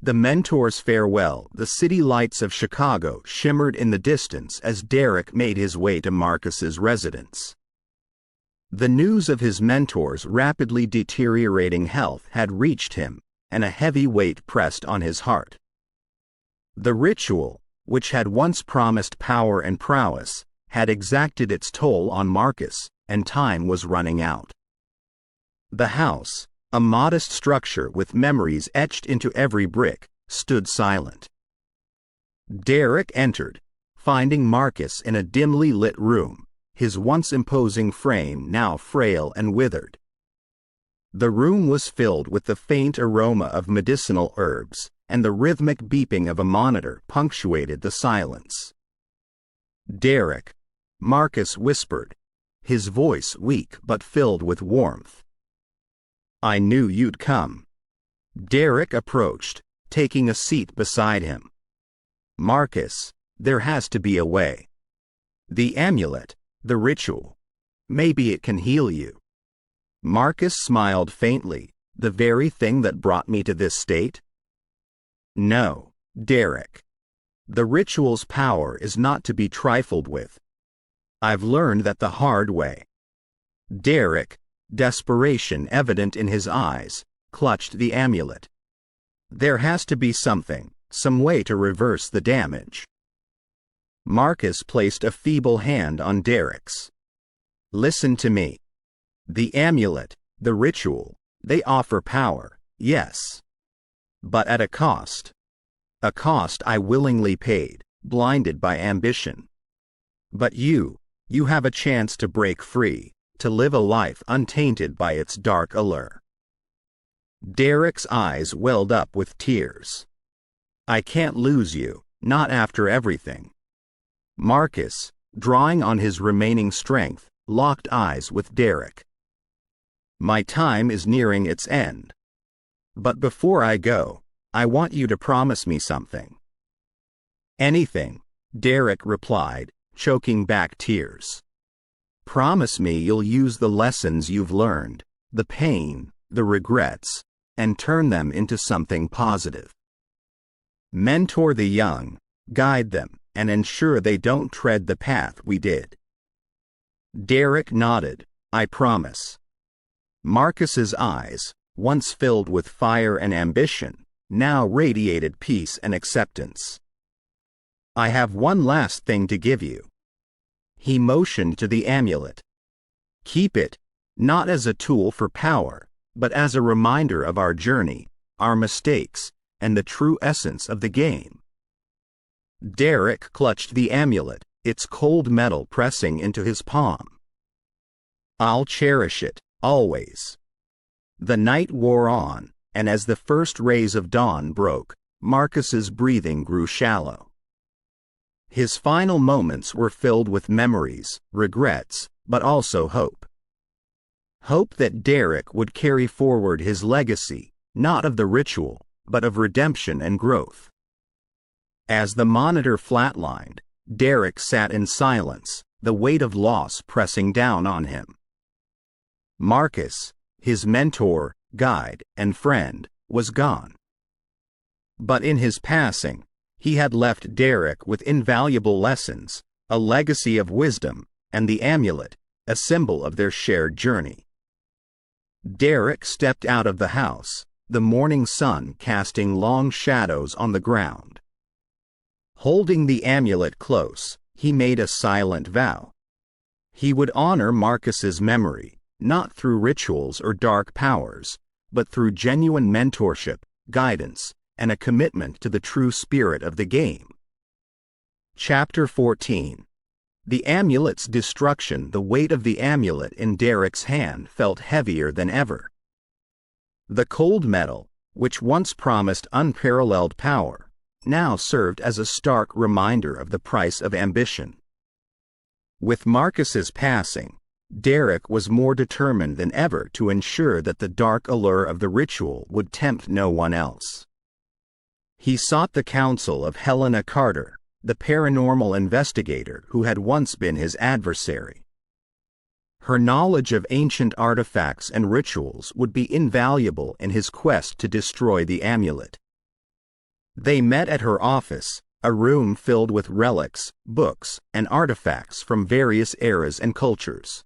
The Mentor's Farewell. The city lights of Chicago shimmered in the distance as Derrick made his way to Marcus's residence. The news of his mentor's rapidly deteriorating health had reached him, and a heavy weight pressed on his heart. The ritual, which had once promised power and prowess, had exacted its toll on Marcus, and time was running out. The house, a modest structure with memories etched into every brick, stood silent. Derrick entered, finding Marcus in a dimly lit room, his once imposing frame now frail and withered. The room was filled with the faint aroma of medicinal herbs, and the rhythmic beeping of a monitor punctuated the silence. "Derrick," Marcus whispered, his voice weak but filled with warmth. "I knew you'd come." Derrick approached, taking a seat beside him. "Marcus, there has to be a way. The amulet, the ritual. Maybe it can heal you." Marcus smiled faintly. "The very thing that brought me to this state?" "No, Derrick. The ritual's power is not to be trifled with. I've learned that the hard way." Derrick, desperation evident in his eyes, clutched the amulet. "There has to be something, some way to reverse the damage." Marcus placed a feeble hand on Derrick's. "Listen to me. The amulet, the ritual, they offer power, yes. But at a cost. A cost I willingly paid, blinded by ambition. But you have a chance to break free, to live a life untainted by its dark allure." Derrick's eyes welled up with tears. "I can't lose you, not after everything." Marcus, drawing on his remaining strength, locked eyes with Derrick. "My time is nearing its end. But before I go, I want you to promise me something." "Anything," Derrick replied, choking back tears. "Promise me you'll use the lessons you've learned, the pain, the regrets, and turn them into something positive. Mentor the young, guide them, and ensure they don't tread the path we did." Derrick nodded. "I promise." Marcus's eyes, once filled with fire and ambition, now radiated peace and acceptance. "I have one last thing to give you." He motioned to the amulet. "Keep it, not as a tool for power, but as a reminder of our journey, our mistakes, and the true essence of the game." Derrick clutched the amulet, its cold metal pressing into his palm. "I'll cherish it, always." The night wore on, and as the first rays of dawn broke, Marcus's breathing grew shallow. His final moments were filled with memories, regrets, but also hope. Hope that Derrick would carry forward his legacy, not of the ritual, but of redemption and growth. As the monitor flatlined, Derrick sat in silence, the weight of loss pressing down on him. Marcus, his mentor, guide, and friend, was gone. But in his passing, he had left Derrick with invaluable lessons, a legacy of wisdom, and the amulet, a symbol of their shared journey. Derrick stepped out of the house, the morning sun casting long shadows on the ground. Holding the amulet close, he made a silent vow. He would honor Marcus's memory, not through rituals or dark powers, but through genuine mentorship, guidance, and a commitment to the true spirit of the game. Chapter 14. The amulet's destruction. The weight of the amulet in Derrick's hand felt heavier than ever. The cold metal, which once promised unparalleled power, now served as a stark reminder of the price of ambition. With Marcus's passing, Derrick was more determined than ever to ensure that the dark allure of the ritual would tempt no one else. He sought the counsel of Helena Carter, the paranormal investigator who had once been his adversary. Her knowledge of ancient artifacts and rituals would be invaluable in his quest to destroy the amulet. They met at her office, a room filled with relics, books, and artifacts from various eras and cultures.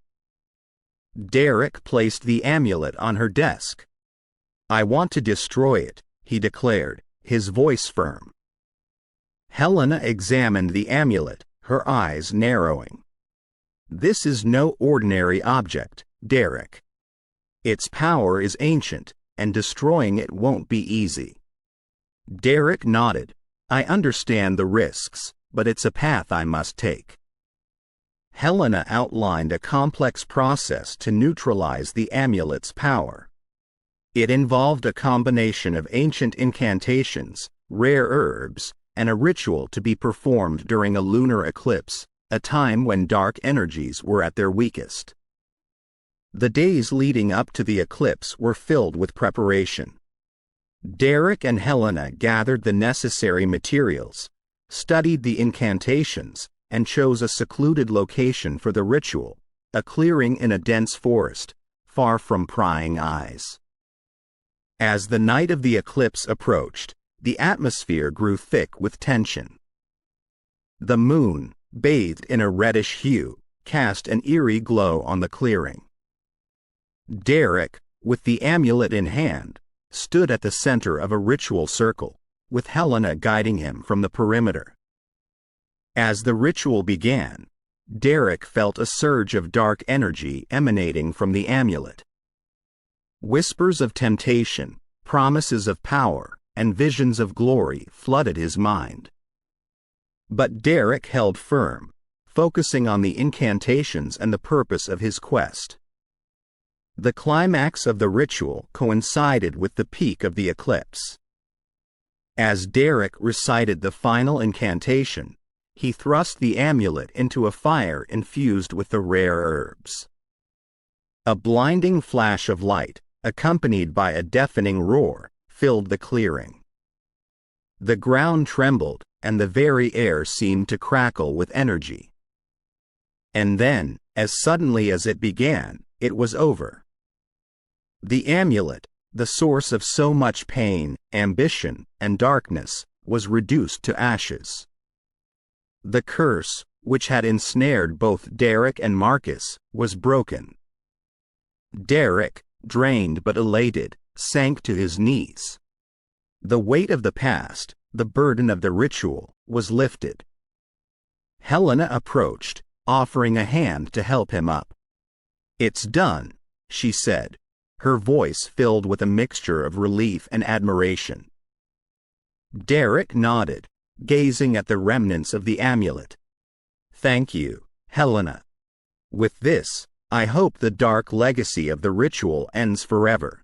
Derrick placed the amulet on her desk. "I want to destroy it," he declared, his voice firm. Helena examined the amulet, her eyes narrowing. "This is no ordinary object, Derrick. Its power is ancient, and destroying it won't be easy." Derrick nodded. "I understand the risks, but it's a path I must take." Helena outlined a complex process to neutralize the amulet's power. It involved a combination of ancient incantations, rare herbs, and a ritual to be performed during a lunar eclipse, a time when dark energies were at their weakest. The days leading up to the eclipse were filled with preparation. Derrick and Helena gathered the necessary materials, studied the incantations, and chose a secluded location for the ritual, a clearing in a dense forest, far from prying eyes. As the night of the eclipse approached, the atmosphere grew thick with tension. The moon, bathed in a reddish hue, cast an eerie glow on the clearing. Derrick, with the amulet in hand, stood at the center of a ritual circle, with Helena guiding him from the perimeter. As the ritual began, Derrick felt a surge of dark energy emanating from the amulet. Whispers of temptation, promises of power, and visions of glory flooded his mind. But Derrick held firm, focusing on the incantations and the purpose of his quest. The climax of the ritual coincided with the peak of the eclipse. As Derrick recited the final incantation, he thrust the amulet into a fire infused with the rare herbs. A blinding flash of light, accompanied by a deafening roar, filled the clearing. The ground trembled, and the very air seemed to crackle with energy. And then, as suddenly as it began, it was over. The amulet, the source of so much pain, ambition, and darkness, was reduced to ashes. The curse, which had ensnared both Derrick and Marcus, was broken. Derrick, drained but elated, sank to his knees. The weight of the past, the burden of the ritual, was lifted. Helena approached, offering a hand to help him up. "It's done," she said, her voice filled with a mixture of relief and admiration. Derrick nodded, gazing at the remnants of the amulet. "Thank you, Helena. With this, I hope the dark legacy of the ritual ends forever."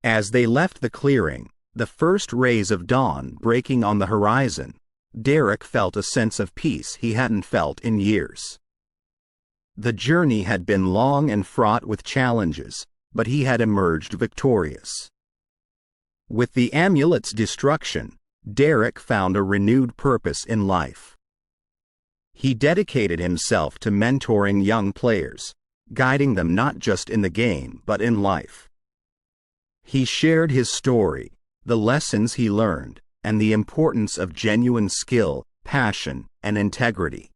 As they left the clearing, the first rays of dawn breaking on the horizon, Derrick felt a sense of peace he hadn't felt in years. The journey had been long and fraught with challenges, but he had emerged victorious. With the amulet's destruction, Derrick found a renewed purpose in life. He dedicated himself to mentoring young players, guiding them not just in the game but in life. He shared his story, the lessons he learned, and the importance of genuine skill, passion, and integrity.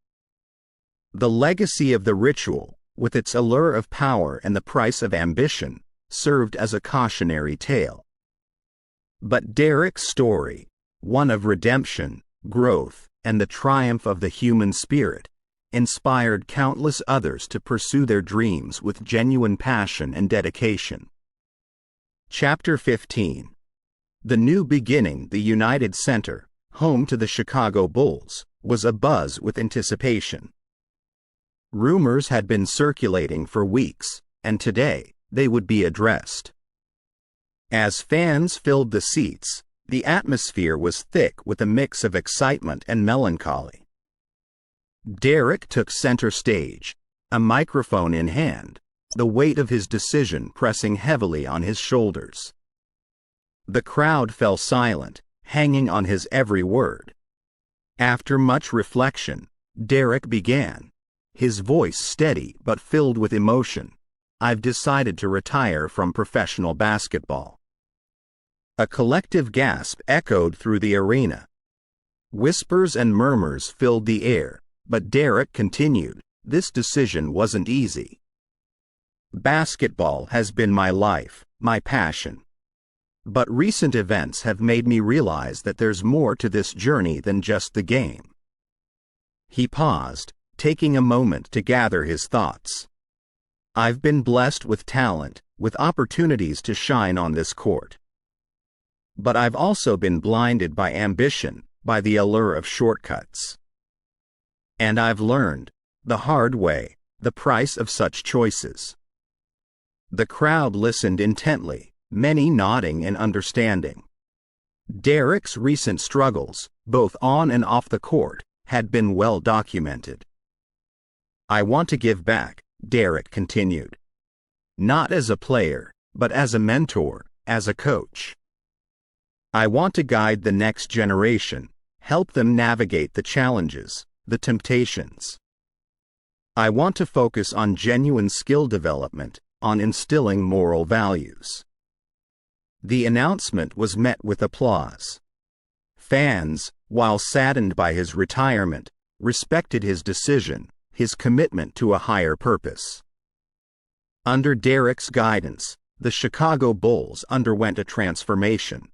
The legacy of the ritual, with its allure of power and the price of ambition, served as a cautionary tale. But Derrick's story, one of redemption, growth, and the triumph of the human spirit, inspired countless others to pursue their dreams with genuine passion and dedication. Chapter 15. The new beginning. The United Center, home to the Chicago Bulls, was abuzz with anticipation. Rumors had been circulating for weeks, and today, they would be addressed. As fans filled the seats, the atmosphere was thick with a mix of excitement and melancholy. Derrick took center stage, a microphone in hand, the weight of his decision pressing heavily on his shoulders. The crowd fell silent, hanging on his every word. After much reflection, Derrick began, his voice steady but filled with emotion. "I've decided to retire from professional basketball." A collective gasp echoed through the arena. Whispers and murmurs filled the air, but Derrick continued, "This decision wasn't easy. Basketball has been my life, my passion. But recent events have made me realize that there's more to this journey than just the game." He paused, taking a moment to gather his thoughts. "I've been blessed with talent, with opportunities to shine on this court. But I've also been blinded by ambition, by the allure of shortcuts. And I've learned, the hard way, the price of such choices." The crowd listened intently, many nodding in understanding. Derrick's recent struggles, both on and off the court, had been well documented. "I want to give back," Derrick continued. "Not as a player, but as a mentor, as a coach. I want to guide the next generation, help them navigate the challenges, the temptations. I want to focus on genuine skill development, on instilling moral values." The announcement was met with applause. Fans, while saddened by his retirement, respected his decision, his commitment to a higher purpose. Under Derrick's guidance, the Chicago Bulls underwent a transformation.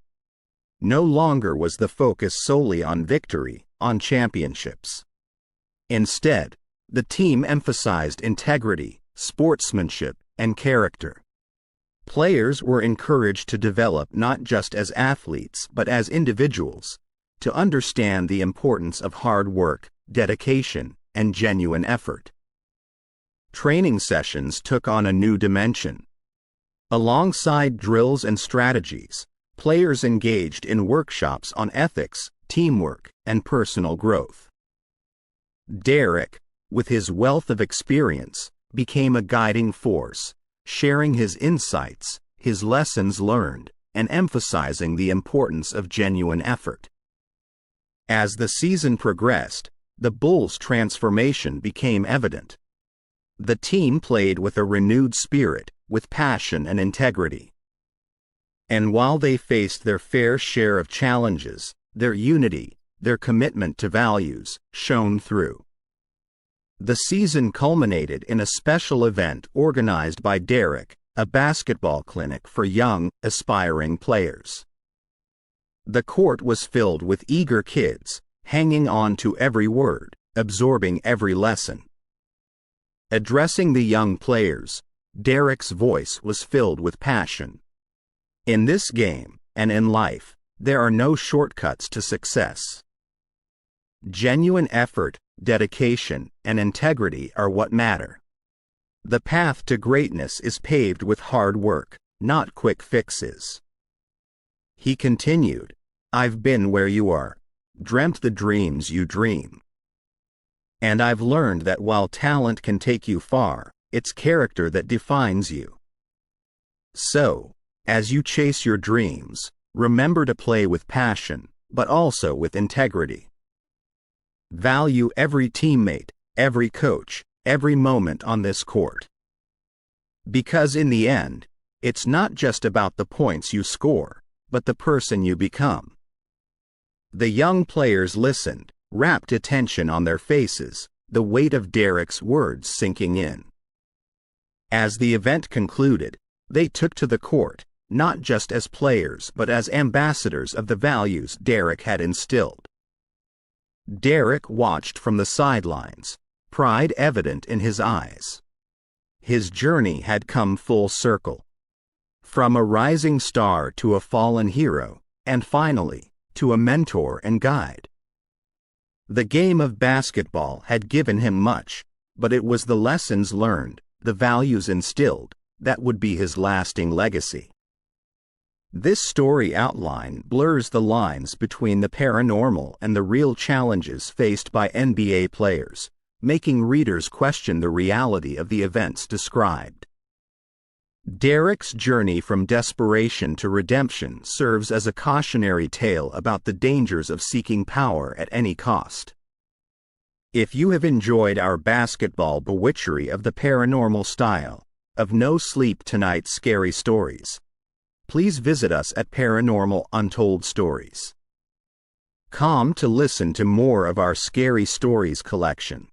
No longer was the focus solely on victory, on championships. Instead, the team emphasized integrity, sportsmanship, and character. Players were encouraged to develop not just as athletes but as individuals, to understand the importance of hard work, dedication, and genuine effort. Training sessions took on a new dimension. Alongside drills and strategies, players engaged in workshops on ethics, teamwork, and personal growth. Derrick, with his wealth of experience, became a guiding force, sharing his insights, his lessons learned, and emphasizing the importance of genuine effort. As the season progressed, the Bulls' transformation became evident. The team played with a renewed spirit, with passion and integrity. And while they faced their fair share of challenges, their unity, their commitment to values, shone through. The season culminated in a special event organized by Derrick, a basketball clinic for young, aspiring players. The court was filled with eager kids, hanging on to every word, absorbing every lesson. Addressing the young players, Derrick's voice was filled with passion. "In this game, and in life, there are no shortcuts to success. Genuine effort, dedication, and integrity are what matter. The path to greatness is paved with hard work, not quick fixes." He continued, "I've been where you are, dreamt the dreams you dream. And I've learned that while talent can take you far, it's character that defines you. So, as you chase your dreams, remember to play with passion, but also with integrity. Value every teammate, every coach, every moment on this court. Because in the end, it's not just about the points you score, but the person you become." The young players listened, rapt attention on their faces, the weight of Derrick's words sinking in. As the event concluded, They took to the court, not just as players but as ambassadors of the values Derrick had instilled. Derrick watched from the sidelines, pride evident in his eyes. His journey had come full circle. From a rising star to a fallen hero, and finally, to a mentor and guide. The game of basketball had given him much, but it was the lessons learned, the values instilled, that would be his lasting legacy. This story outline blurs the lines between the paranormal and the real challenges faced by NBA players, making readers question the reality of the events described. Derrick's journey from desperation to redemption serves as a cautionary tale about the dangers of seeking power at any cost. If you have enjoyed our basketball bewitchery of the paranormal style, of No Sleep Tonight scary stories, please visit us at Paranormal Untold Stories. Come to listen to more of our scary stories collection.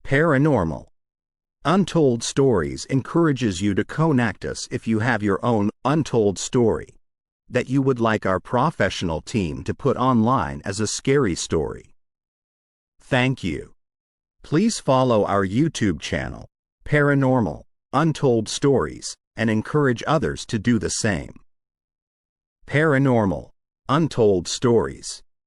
Paranormal Untold Stories encourages you to connect us if you have your own untold story that you would like our professional team to put online as a scary story. Thank you. Please follow our YouTube channel, Paranormal Untold Stories, and encourage others to do the same. Paranormal Untold Stories.